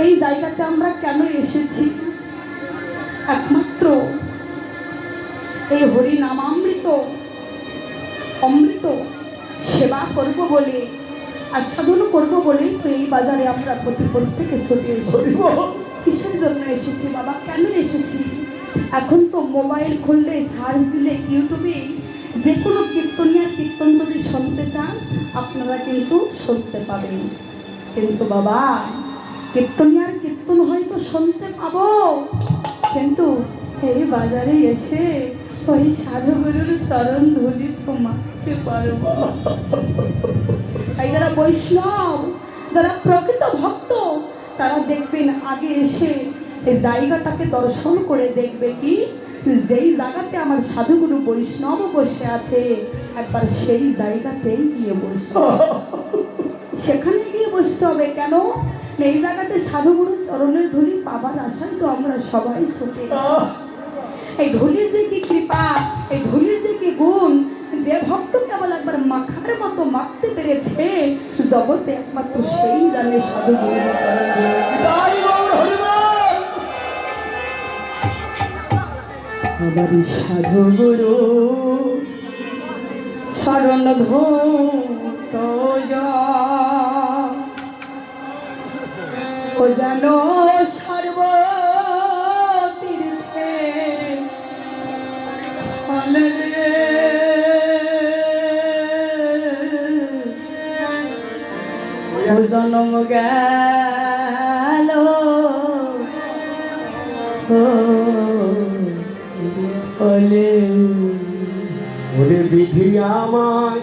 এই জায়গাতে আমরা কেন এসেছি? একমাত্র এই হরি নামামৃত অমৃত সেবা করব বলে আর সাধন করবো বলেই তো এই বাজারে আমরা প্রত্যেকে ছুটে এসেছি। কিসের জন্য এসেছি বাবা? কেন এসেছি? এখন তো মোবাইল খুললে সার্চ দিলে ইউটিউবে যে কোনো কীর্তনিয়ার কীর্তন যদি শুনতে চান আপনারা কিন্তু শুনতে পাবেন। কিন্তু বাবা, কীর্তনিয়ার কীর্তন হয়তো শুনতে পাবো, কিন্তু এই বাজারে এসে ওই সাধুগুরুর চরণ ধুলি তো মাখতে পারবো। তাই যারা বৈষ্ণব, যারা প্রকৃত ভক্ত, তারা দেখবেন আগে এসে এই জায়গাটাকে দর্শন করে দেখবে কি যেই জায়গাতে আমার সাধুগুরু বৈষ্ণব বসে আছে, একবার সেই জায়গাতেই গিয়ে বসতে, সেখানে গিয়ে বসতে হবে। কেন? এই জায়গাতে সাধুগুরু চরণের ধুলি পাবার আশায় তো আমরা সবাই ছুটে। এই ধুলির যে কি কৃপা, এই ধুলির যে কি গুণ, যে ভক্ত কেবল একবার মাখার মতো মাখতে পেরেছে, জগতে একমাত্র সেই জানে সাধু গুরুর চরণ ধুলি। তাই গৌর হরিবল। আমারই সাধু গুরু চরণ ধৌত ও জানো সর্বতীর্থে ফলে ও জনম গেল ফলে ওরে বিধি আমায়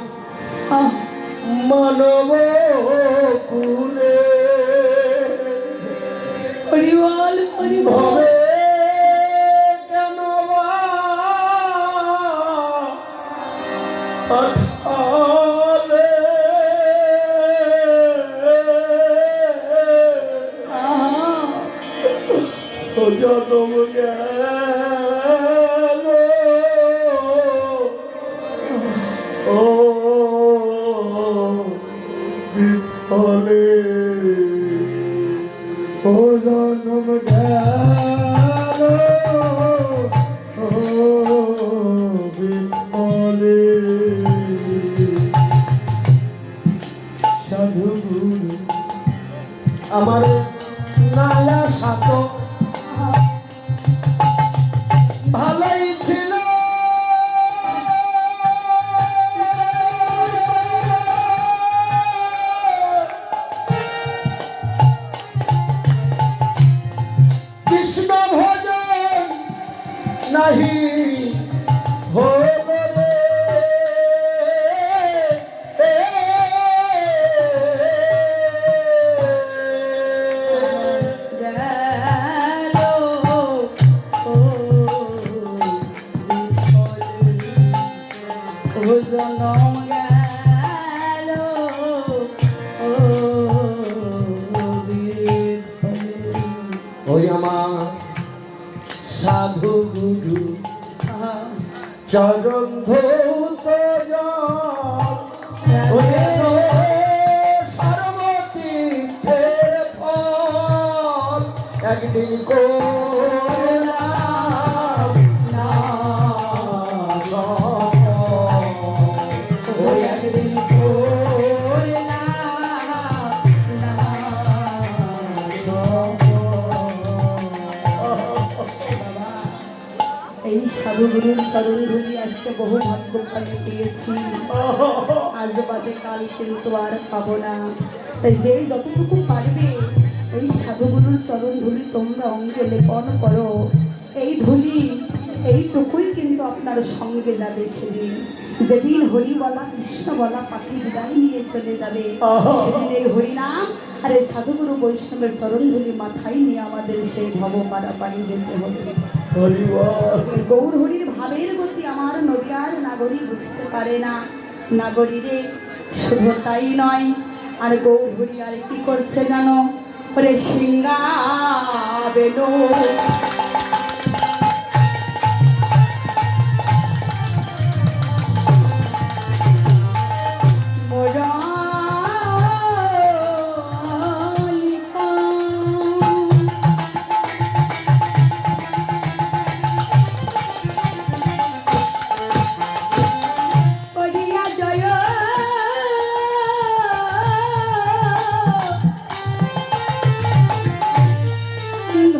মানব কুলে হরিবল হরিবল ভবে কেন আঠালে ও জনম গেল ও বিফলে ও জনম গেল ও বিফলে সাধু গুরু আমার নায়া সাত ভালোই ছিল কৃষ্ণ ভজন নাহি হলো রে। গেল ও জনম গেল ওই আমার সাধু গুরু চরণ ধৌত সর্বতীর্থের ফল একদিন করলাম না সফল। ওই একদিন এই সাধু গুরুর চরণ ধুলি আজকে বহু ভাগ্যকালে পেয়েছি, আজ বাদে কাল কিন্তু আর পাবো না। তাই যে যতটুকু পারবে এই সাধু গুরুর চরণ ধুলি তোমরা অঙ্গে লেপন করো। এই ধুলি এইটুকুই কিন্তু আপনার সঙ্গে যাবে সেদিন, যেদিন হরি বলা কৃষ্ণ বলা পাখি বিদায় নিয়ে চলে যাবে, সেদিন এই হরিনাম আর এই সাধুগুরু বৈষ্ণবের চরণ ধুলি মাথায় নিয়ে আমাদের সেই ভব পারাপাড়ি যেতে হবে। গৌর হরির ভাবের গতি আমার নদিয়ার নাগরী বুঝতে পারে না। নাগরীরে শুধু তাই নয়, আর গৌর হরি আর কি করছে জানো? ওরে সিংহাবেলো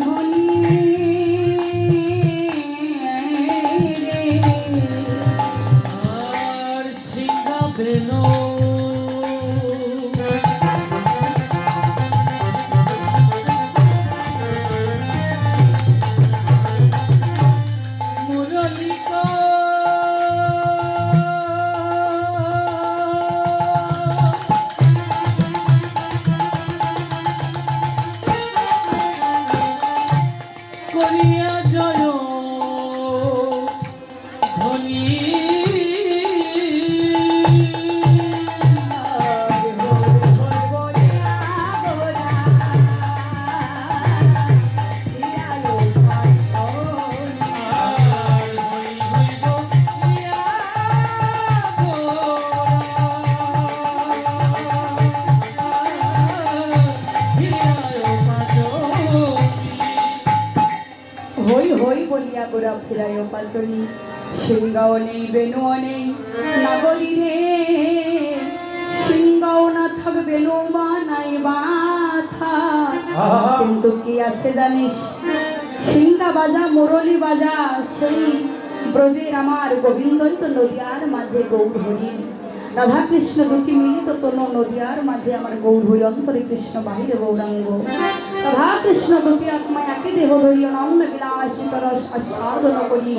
ধনী আগোরা ফেরায় পাচনি, সিংহাও নেই বেনুও নেই নাগরী রে, সিংহাও না থাক বেনু বা নাই বাথা। কিন্তু কি আছে জানিস, সিংহা বাজা মুরলি বাজা সেই ব্রজের আমার গোবিন্দই তো নদিয়ার মাঝে গৌর হরি, রাধা কৃষ্ণ দুটি মিলিত তনু নদিয়ার মাঝে আমার গৌর হরি, অন্তরে কৃষ্ণ বাহিরে গৌরাঙ্গ। রাধা কৃষ্ণ দুটি আত্মা একই দেহ ধরি অনন্য বিলাসিত রস আস্বাদন করি,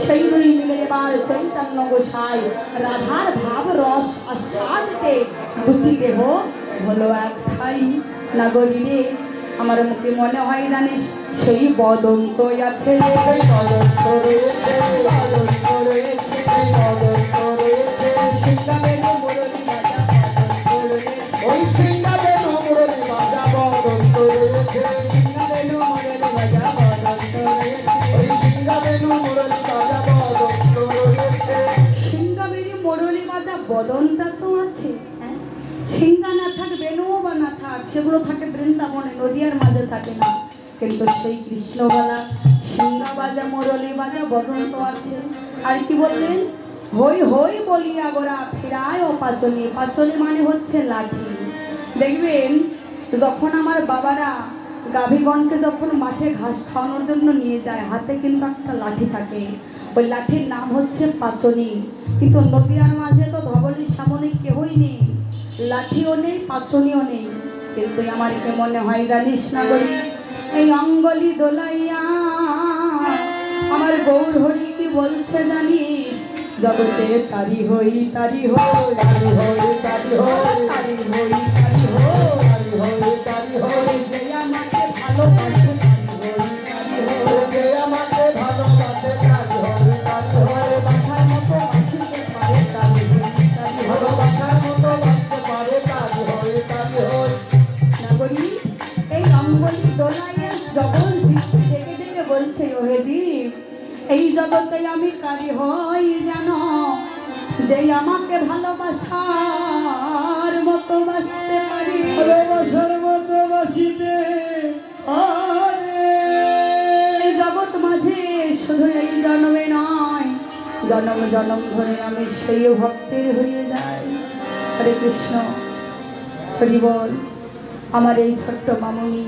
সেই দুই মিলে এবার চৈতন্য গোসাই রাধার ভাব রস আস্বাদতে দুটি দেহ হলো এক ঠাই। নাগরী রে আমার মুখে মনে হয় জানিস সেই বদন্ত আছে, সেই তদন্ত রয়েছে, তদন্ত রয়েছে, সেই তদন্ত রয়েছে। সিংহাবেনু মুরলী বাজা বদন্ত রয়েছে, ওই সিংহাবেনু মুরলী বাজা বদন্ত রয়েছে, সিংহাবেনু মুরলী বাজা বদন্ত রয়েছে। ওই সিংহাবেনু মুরলী বাজা বদন্ত রয়েছে। সিংহাবেনু মুরলী বাজা বদনটা তো আছে, হ্যাঁ? সিংহা না থাক বেনুও বা না থাক, সেগুলো থাকে বৃন্দাবনে, নদিয়ার মাঝে থাকে না। কিন্তু সেই কৃষ্ণবালা সিংহা বাজা মুরলী বাজা বদন্ত আছে। আর কি বললেন, হই হই বলিয়া গোরা ফেরায় ও পাচনি, পাচনি মানে হচ্ছে লাঠি। দেখবেন যখন আমার বাবারা গাভীগণকে যখন মাঠে ঘাস খাওয়ানোর জন্য নিয়ে যায়, হাতে কিন্তু একটা লাঠি থাকে, ওই লাঠির নাম হচ্ছে পাচনি। কিন্তু নদিয়ার মাঝে তো ধবলির সামনে কেহই নেই, লাঠিও নেই পাচনিও নেই। কিন্তু আমার কি মনে হয় জানিস না বলি, এই অঙ্গলি দোলাইয়া আমার গৌর হরি কি বলছে জানিস, জগতে তারি হই তারি হই তারি হই, তারি হই, তারি হই তারি হই, তারি হই, তারি হই। যে আমাকে ভালোবাসে তারি হই তারি হই, যে আমাকে ভালোবাসে তারি হই, তারি হই। বাসার মতো বাঁচিতে পারে তারি হই তারি হই। ভালোবাসার মতো বাঁচতে পারে তারি হই, তারি হই। নাগরী এই অঙ্গলি দোলাইয়া জগৎ জীবকে ডেকে ডেকে বলছে, ওহে জীব এই জগতে আমি কারি হই জানো, যে আমাকে ভালোবাসার মতো বাসতে পারি, ভালোবাসার মতো বাসিতে পারে। এই জগৎ মাঝে শুধু এই জন্মে নয়, জনম জনম ধরে আমি সেই ভক্তের হয়ে যাই। হরে কৃষ্ণ হরি বল। আমার এই ছোট্ট মামুনি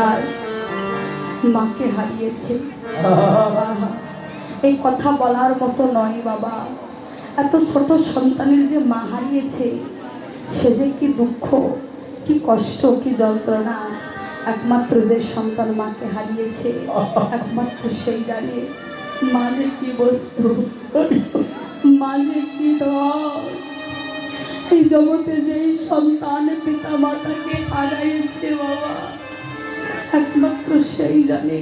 আর মাকে হারিয়েছে, আহা, এই কথা বলার মতো নয় বাবা। এত ছোট সন্তানের যে মা হারিয়েছে, সে যে কি দুঃখ, কি কষ্ট, কি যন্ত্রণা, একমাত্র যে সন্তান মাকে হারিয়েছে একমাত্র সেই জানে মা যে কি বস্তু, মা যে কি ধন। এই জগতে যেই সন্তান পিতা মাতাকে হারাইছে বাবা, একমাত্র সেই জানে।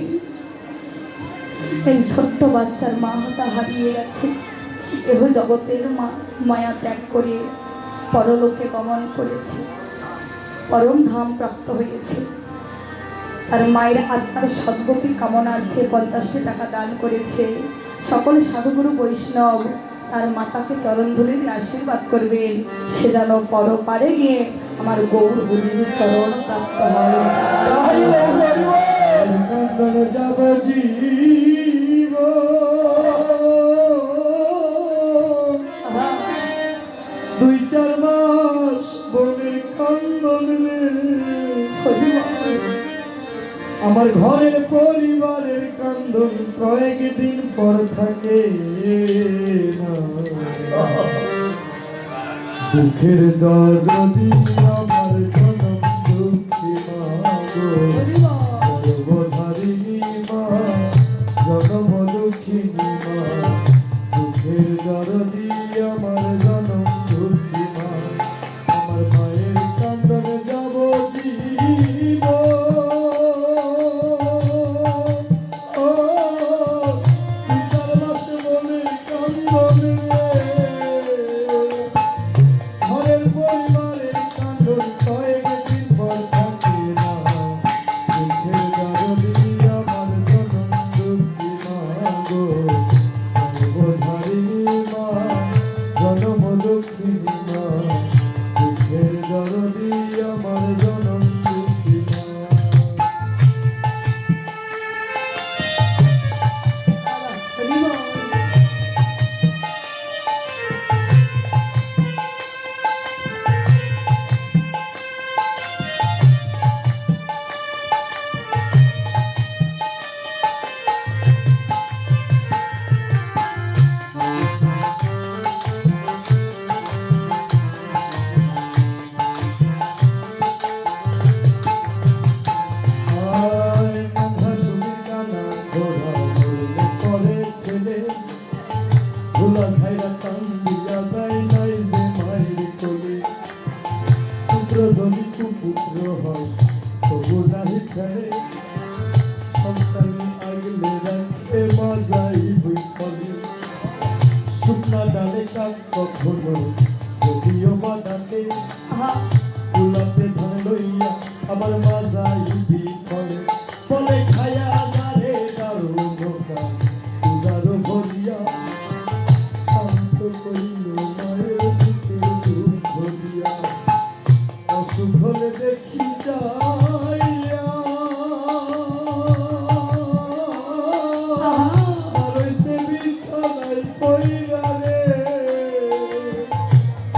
এই ছোট্ট বাচ্চার মা হাতা হারিয়ে গেছে, এহ জগতের মা মায়া ত্যাগ করে পরলোকে গমন করেছে, পরম ধাম প্রাপ্ত হয়েছে। আর মায়ের আত্মার সদ্গতি কামনার্থে 50টি টাকা দান করেছে। সকল সাধুগুরু বৈষ্ণব তার মাতাকে চরণ ধরে দিয়ে আশীর্বাদ করবেন, সে যেন পরপারে গিয়ে আমার গৌর হরির শরণ প্রাপ্ত হয়। তাই নন্দন যাব জীব, আহা, 2-4 মাস বনের কান্দন রে। হরি বল। আমার ঘরের পরিবারের কান্দন কয়েকদিন পর থাকে না। দুঃখের দরদি আমার জনম দুঃখী মা গো, হরি বল। সর্বধারিণী মা, জনম দুঃখিনী মা। দুঃখের দরদি আমার জনম দুঃখী মা, আমার মায়ের কান্দন যাব জীব। ও 2-4 মাস বনের কান্দন রে, ঘরের পরিবারের কান্দন পুত্র হয় তবু নাহি ফেরে সন্তানি আগলে রাখতে মজাই হই ফলে শুকনা ডালে কাক কখনো যদিও বা ডাকে আহা, কুলাতে ধান লইয়া আমার মাজাই ফলে ফলে খায়া যারে দারু ঢোকা উদারো ভরিয়া শান্ত করিল মায়ের বুকে দুঃখ দিয়া অসুখ হলে দেখি যাইয়া আহা, আর সে বিছানায় পড়িয়া রে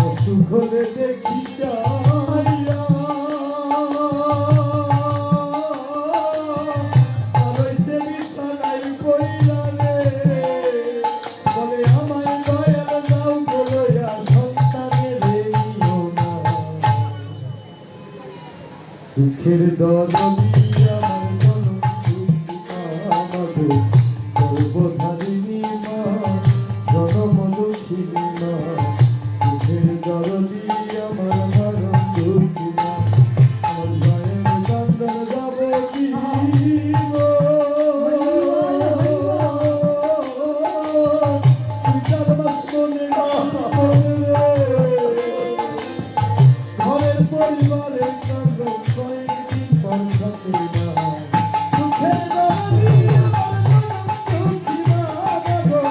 অসুখ হলে দেখি যাইয়া আর সে বিছানায় পড়িয়া রে বলে আমায় দয়াল দাও বলয়া সন্তানের নিও না দুঃখের দরদি আমার জনম আমাদের সর্বধারিণী মা জনম দুঃখিনী মা দুঃখের দরদি আমার মরণ দুঃখী মা আমার মায়ের চন্দন যাব কি গো বিচার বাসনে ঘরের পরিবারের জন্য কয়েকদিন পর থাকে না দুঃখের দরদি আমার জনম দুঃখী মা গো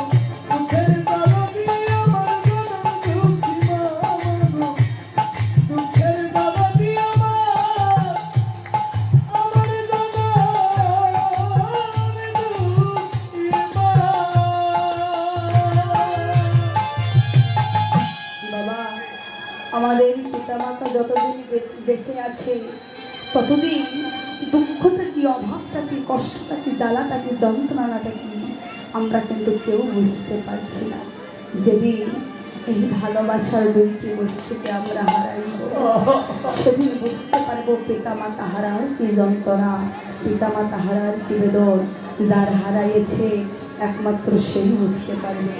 দুঃখের দরদি আমার জনম দুঃখী মা গো দুঃখের দরদি আমার বাবা, আমাদের পিতামাতা যতদিন বেঁচে আছে ততদিন দুঃখটা কি, অভাবটা কি, কষ্টটা কি, জ্বালাটা কি, যন্ত্রণাটা কি আমরা কিন্তু কেউ বুঝতে পারছি না। যেদিন এই ভালোবাসার দুইটি বস্তুকে আমরা হারাইব সেদিন বুঝতে পারবো পিতামাতা হারার কি যন্ত্রণা, পিতামাতা হারার কি বেদন। যার হারাইছে একমাত্র সেই বুঝতে পারবে,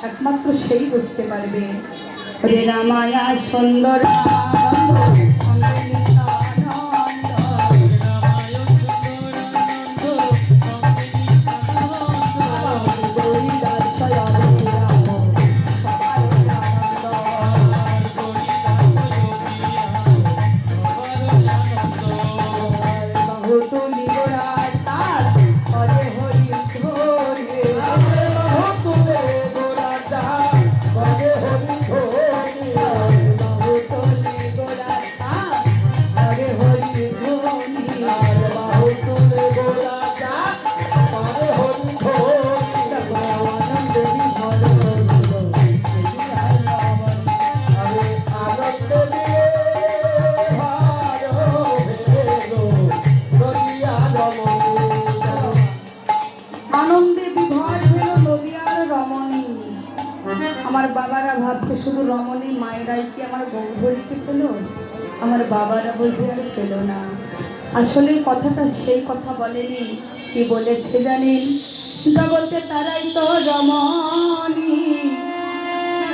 একমাত্র সেই বুঝতে পারবে। রে রামায়া সুন্দর আমার বাবারা ভাবছে শুধু রমণী মায়েরাই কি আমার গৌধরীকে পেল, আমার বাবারা বুঝে আর পেল না। আসলে কথাটা সেই কথা বলেনি, কি বলেছে জানেন? জগতে তারাই তো রমণী,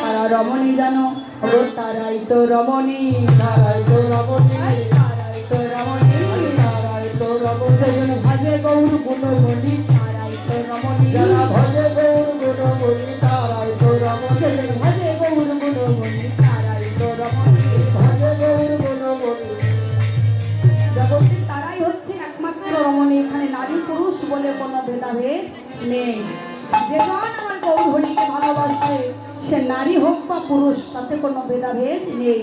তারা রমণী জানো, ও তারাই তো রমণী, তারাই তো রমণী তারাই তো রমণী, তারাই তো রমণী সেজন্য ভাজে গৌর গুণমণি, তারাই তো রমণী, যারা ভজে গৌর গুণমণি তারাই তো রমণী সেজন্য ভাজে গৌর গুণমণি, তারাই তো রমণী। ভজে গৌর গুণমণি জগতে তারাই হচ্ছে একমাত্র রমণী, এখানে নারী পুরুষ বলে কোনো ভেদাভেদ নেই। যেজন আমার গৌরহরিকে ভালোবাসে সে নারী হোক বা পুরুষ, তাতে কোনো ভেদাভেদ নেই।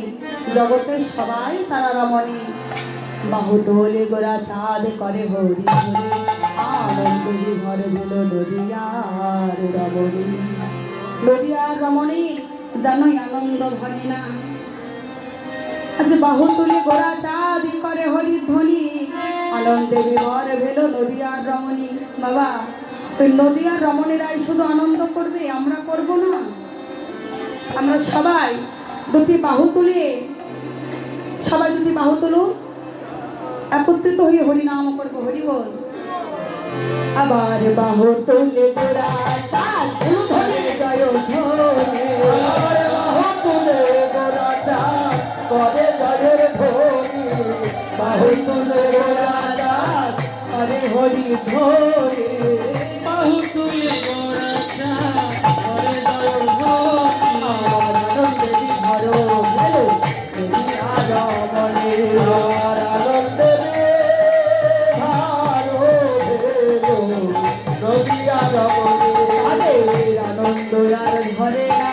জগতের সবাই তারা রমণী। বাহু তোলে গোরা চাঁদ করে হরি হরি, আনন্দ ঘরে গুলো নদিয়ার রমণী। নদিয়ার রমণীর জানোই আনন্দ ভরে না। আজ বাহু তুলে গোরা চাঁদ করে হরি ধ্বনি, আনন্দে বিভর ভেল নদিয়ার রমণী। বাবা, ওই নদিয়ার রমণীরাই শুধু আনন্দ করবে, আমরা করব না? আমরা সবাই দুটি বাহু তুলে, সবাই যদি বাহু তুলুন, একত্রিত হয়ে হরি নাম করবো, হরি বল। আবার বাহু তুলে গোরা চাঁদ ধরে জয় ধরে, বাহু তুলে গোরা চাঁদ করে জয় গানের ধ্বনি বাহু তুলে রাজা হরে হরি ধরে বাহু তুলে গোরাচা হরে দয়াল হরি আনন্দেরই ধরো গেলো আগমনে আর আনন্দে ভালো ভেলো নদিয়া রমণী তাদের আনন্দ আর ধরে না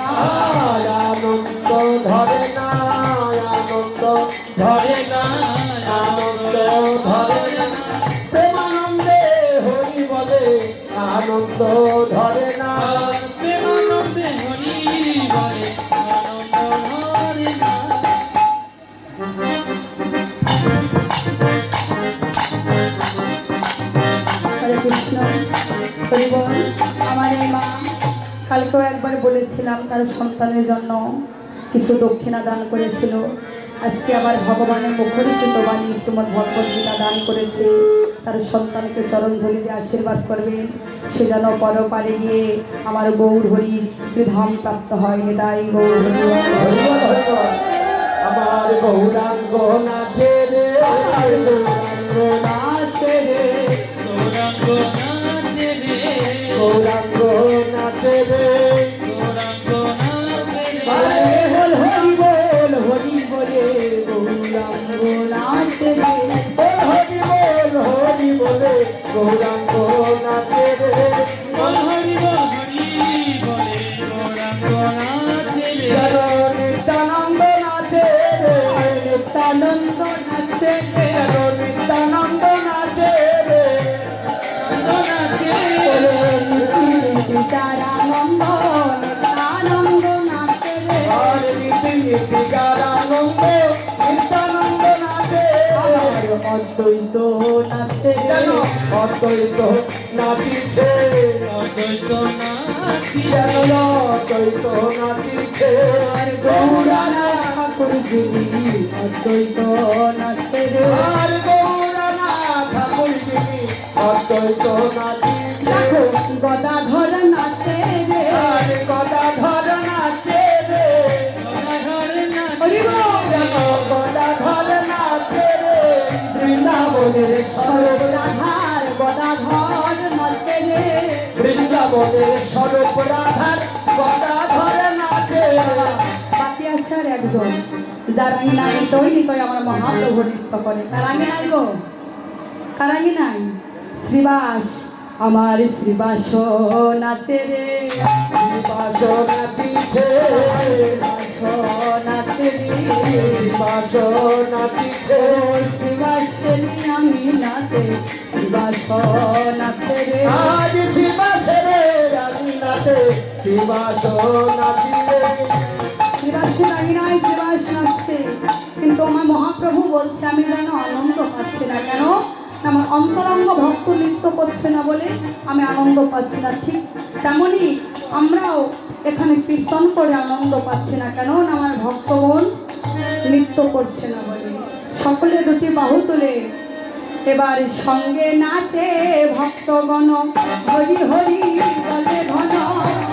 আর আনন্দ ধরে না আনন্দ ধরে না আনন্দ ধরে না প্রেমানন্দে হরি বলে আনন্দ ধরে না প্রেমানন্দে হরি বলে আনন্দ ধরে না হরে কৃষ্ণ হরি বল। আমার এই মা কালকেও একবার বলেছিলাম তার সন্তানের জন্য কিছু দক্ষিণা দান করেছিল। আজকে আবার ভগবানের মুখরিত বাণী শ্রীমদ্ ভগবদ গীতা দান করেছে। তার সন্তানকে চরণ ধরে দিয়ে আশীর্বাদ করবেন, সে যেন পরপারে গিয়ে আমার গৌর হরি শ্রীধাম প্রাপ্ত হয়। নিতাই গৌর হরি বল। হরি বল, হরি বল। আমার গৌরাঙ্গ নাচে রে গৌরাঙ্গ নাচে রে গৌরাঙ্গ নাচে রে গৌরাঙ্গ নাচে রে গৌরাঙ্গ নাচে রে হরে বল হরি বল হরি বলে গৌরাঙ্গ নাচে রে হরি বল হরি বলে গৌরাঙ্গ নাচে রে বল হরি বল হরি বলে গৌরাঙ্গ নাচে রে নিত্যানন্দ নাচে রে নিত্যানন্দ নাচে রে নিত্যানন্দ নাচে রে নাচে নিতারানন্দ নিত্যানন্দ নাচে রে আর নীতি নীতিকারানন্দ নিত্যানন্দ নাচে আর অদ্বৈত নাচে যেন রে অদ্বৈত নাচিছে অদ্বৈত নাচি যেন অদ্বৈত নাচিছে আর গৌরানাথ ঠাকুর যিনি অদ্বৈত নাচে রে আর গৌরনাথ ঠাকুর যিনি অদ্বৈত নাচিছে দেখো গদাধর নাচে রে আর গদাধর নাচে রে গদাধর নাচে হরি বল। যেন গদাধর নাচে রে বৃন্দাবনের স্বরূপ রাধার গদাধর নাচে রে বৃন্দাবনের স্বরূপ রাধার গদাধর নাচে বাকি আছে আর একজন যার আমি নাই তৈরি করে আমার মহাপ্রভু নৃত্য করে তার আগে নাই গো কার আগে নাই শ্রীবাস আমার শ্রীবাস নাচে রে বাস নাচিছে শ্রীবাস নাচে রে বাস নাচিছে শ্রীবাসেরি আমি নাচে শ্রীবাস নাচে রে আজ শিবাসে রে রানী নাচে শিবাস নাচিলে শ্রীবাসের আগে নাই শ্রীবাস নাচছে কিন্তু আমার মহাপ্রভু বলছে আমি যেন আনন্দ পাচ্ছি না কেন আমার অন্তরঙ্গ ভক্ত নৃত্য করছে না বলে আমি আনন্দ পাচ্ছি না ঠিক তেমনই আমরাও এখানে কীর্তন করে আনন্দ পাচ্ছি না কেন আমার ভক্তগণ নৃত্য করছে না বলে সকলে দুটি বাহু তুলে এবার সঙ্গে নাচে ভক্তগণ হরি হরি বলে ঘন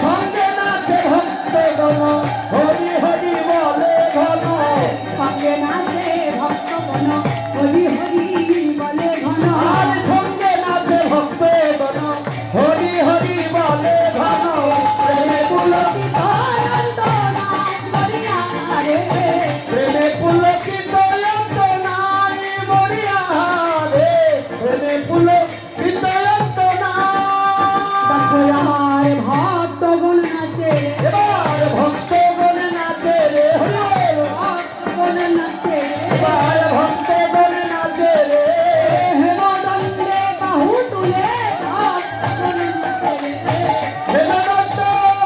সঙ্গে নাচে ভক্তগণ হরি হরি বলে ঘন সঙ্গে নাচে ভক্তগণ হরি হরি বলে ঘন আর সঙ্গে নাচে ভক্তগণ হরি হরি বলে ঘন প্রেমে পুলকিত আনন্দ নাম করিয়া রে প্রেমে পুলকিত নাই মরিয়া রে প্রেমে পুলকিত দেখো আমার ভক্তগণ নাচে এবার ভক্তগণ নাচে রে ভক্তগণ নাচে এবার ভক্তগণ নাচে রে হেমদণ্ডে বাহু তুলে ভক্তগণ নাচে হেমদত্ত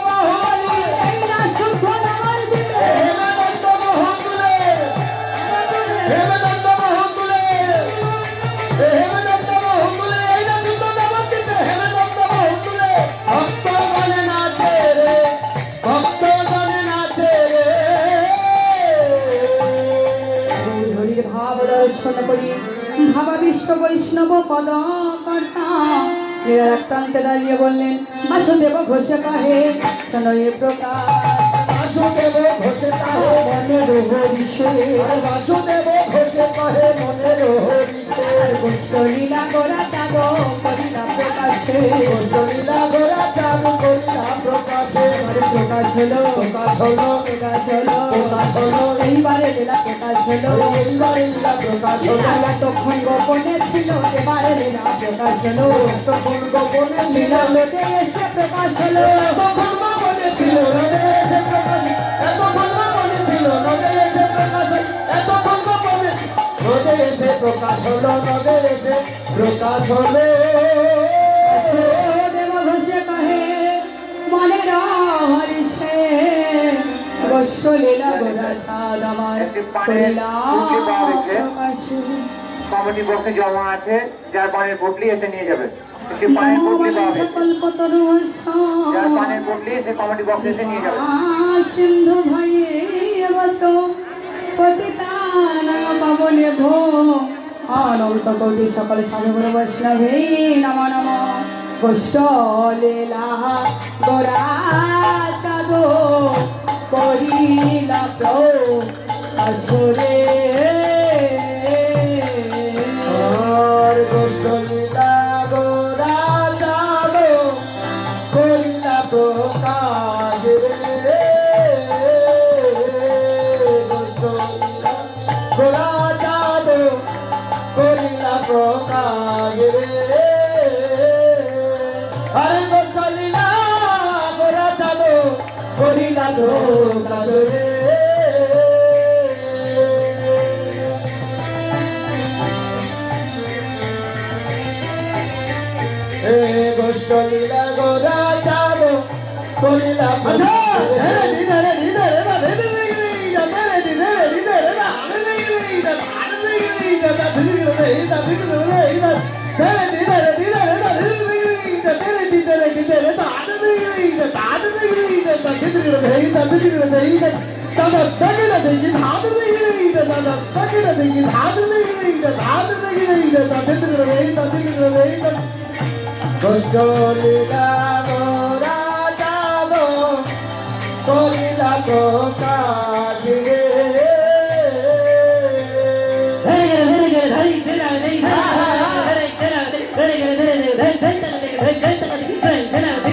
মহলে এই না সুখ আমার দিলে হেমদত্ত মহলে হেমদত্ত মহলে হেমদত্ত মহলে এই না দুটো দাবাত দিতে হেমদত্ত মহলে ভক্তগণ নাচে রে ভক্তগণ নাচে রে হরির ভাব দর্শন করি ভাবাবিষ্ট বৈষ্ণব পদ কর্তা এক প্রান্তে দাঁড়িয়ে বললেন বাসুদেব ঘোষে কাহে শোনো এ প্রকার বাসুদেব ঘোষে তাহে মনের হরিষে আর বাসুদেব ঘোষে কহে মনের হরিষে গোষ্ঠলীলা গোরা চাঁদ করিলা প্রকাশে গোষ্ঠলীলা গোরা চাঁদ করিলা প্রকাশে প্রকাশ হলো প্রকাশ হলো প্রকাশ হলো প্রকাশ হলো এইবারে লীলা প্রকাশ হলো এইবারে লীলা প্রকাশ হলো এতক্ষণ গোপনে ছিল এবারে লীলা প্রকাশ হলো তখন গোপনে ছিল লীলা লোকে এসে প্রকাশ হলো তখন গোপনে ছিল নদে এসে প্রকাশ এতক্ষণ গোপনে ছিল নদে এসে প্রকাশ এতক্ষণ গোপনে নদে এসে প্রকাশ হলো নদে এসে প্রকাশ হলো দেব ঘোষে কহে মনের হরিষে গোষ্ঠলীলা গোরা চাঁদ আমার করিলা প্রকাশে কমিটি বক্সে জমা আছে, যার পানের পুটলি এসে নিয়ে যাবে। একটি পানের পুটলি পাওয়া গেছে, সকল পতরু যার পানের পুটলি সে কমিটি বক্সে এসে নিয়ে যাবে। সিন্ধু ভয়ে বস পতিতানা পাবনে ভো অনন্ত কোটি সকল সাধুগুর বৈষ্ণবে নম নম গোষ্ঠলীলা গোরা চাঁদ করিলা প্রকাশরে আর গোষ্ঠলীলা গোরা চাঁদ করিলা প্রকাশ রে গোষ্ঠলীলা গোরা চাঁদ করিলা প্রকাশ রে আরে গোষ্ঠলীলা গোরা চাঁদ করিলা প্রকাশ রে গোষ্ঠলীলা গোরা চাঁদ করিলা গোষ্ঠলীলা গোরা চাঁদ করিলা প্রকাশ রে গোষ্ঠলীলা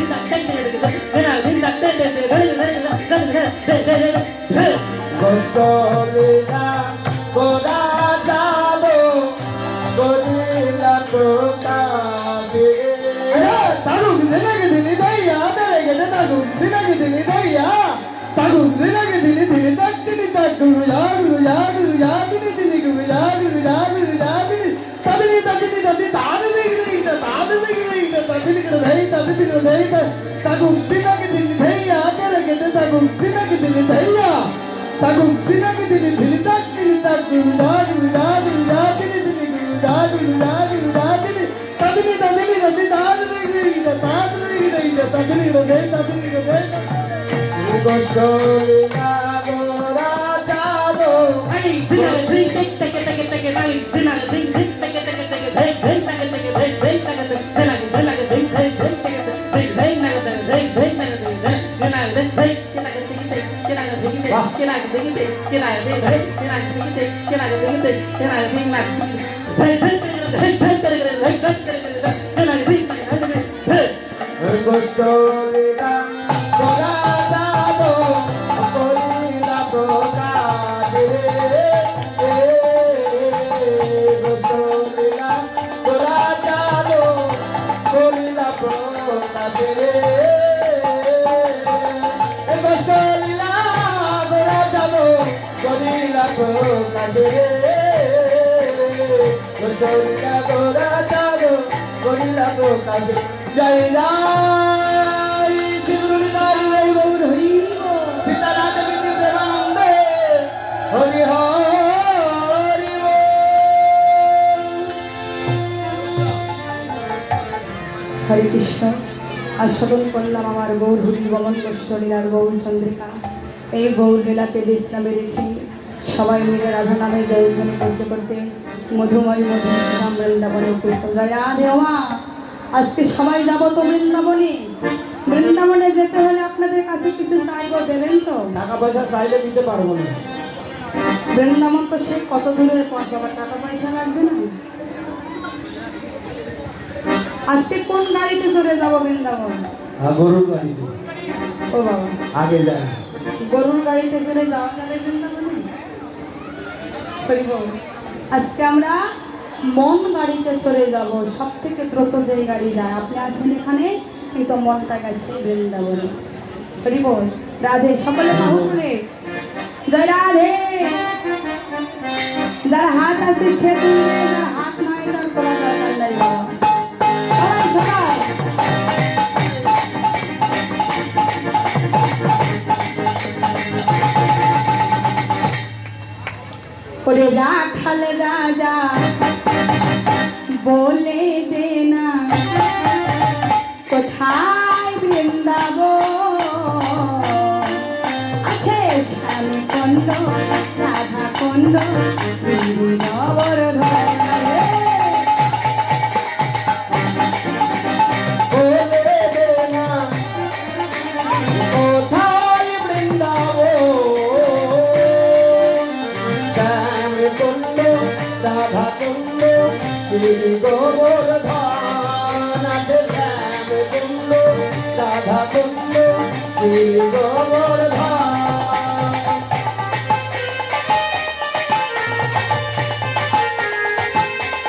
গোরা চাঁদ করিলা প্রকাশ রে গোষ্ঠলীলা গোরা চাঁদ গোষ্ঠলীলা গোরা চাঁদ করিলা প্রকাশ রে গোষ্ঠলীলা গোরা চাঁদ করিলা প্রকাশ রে গোষ্ঠলীলা গোরা চাঁদ করিলা প্রকাশ রে গোষ্ঠলীলা গোরা চাঁদ করিলা প্রকাশ জয় জয় শিবরুলিদারি গৌর হরি সীতারাম প্রেমানন্দে হরি হরি হরে কৃষ্ণ আস্বাদন করলাম আমার গৌর হরি গমন গোষ্ঠলীলার গৌর চন্দ্রিকা। এই গৌর লীলাকে বিশ্রামে রেখে সবাই মিলে রাধা নামে জয়ধ্বনি করতে করতে মধুময় মধুর শ্রীরাম বৃন্দাবনে উপস্থিত। জয় রাধে মা, আজকে সবাই যাবো তো বৃন্দাবনে। বৃন্দাবনে যেতে হলে আপনাদের কাছে কিছু চাইবো, দেবেন তো? টাকা পয়সা চাইলে দিতে পারবো না। বৃন্দাবন তো সে কত দূরের পথ বাবা, টাকা পয়সা লাগবে না? আজকে কোন গাড়িতে চলে যাবো বৃন্দাবন? গরুর গাড়িতে ও বাবা, আগে যায়। গরুর গাড়িতে চলে যাওয়া যাবে বৃন্দাবনে? হরি বল। আজকে আমরা মন গাড়িতে চলে যাব, সব থেকে দ্রুত যেই গাড়ি যায়। আপনি আসেন এখানে, কিন্তু মনটা গেছে বৃন্দাবনে। হরি বল। রাধে, সকলে বাহু তুলে জয় রাধে। যার হাত আছে সে তুলবে, যার হাত নাই তার তোলা দরকার নাই বাবা। সবাই সবাই ওরে রাখাল রাজা বলে দে না কোথায় বৃন্দাবন আছে? স্বামী কুণ্ড, রাধা কুণ্ড, বৃন্দাবন বলে দে না কোথায় বৃন্দাবন, শ্যাম কুণ্ড, রাধা কুণ্ড, শ্রী গোবর্ধন আছে। শ্যাম কুণ্ড, রাধা কুণ্ড, শ্রী গোবর্ধন।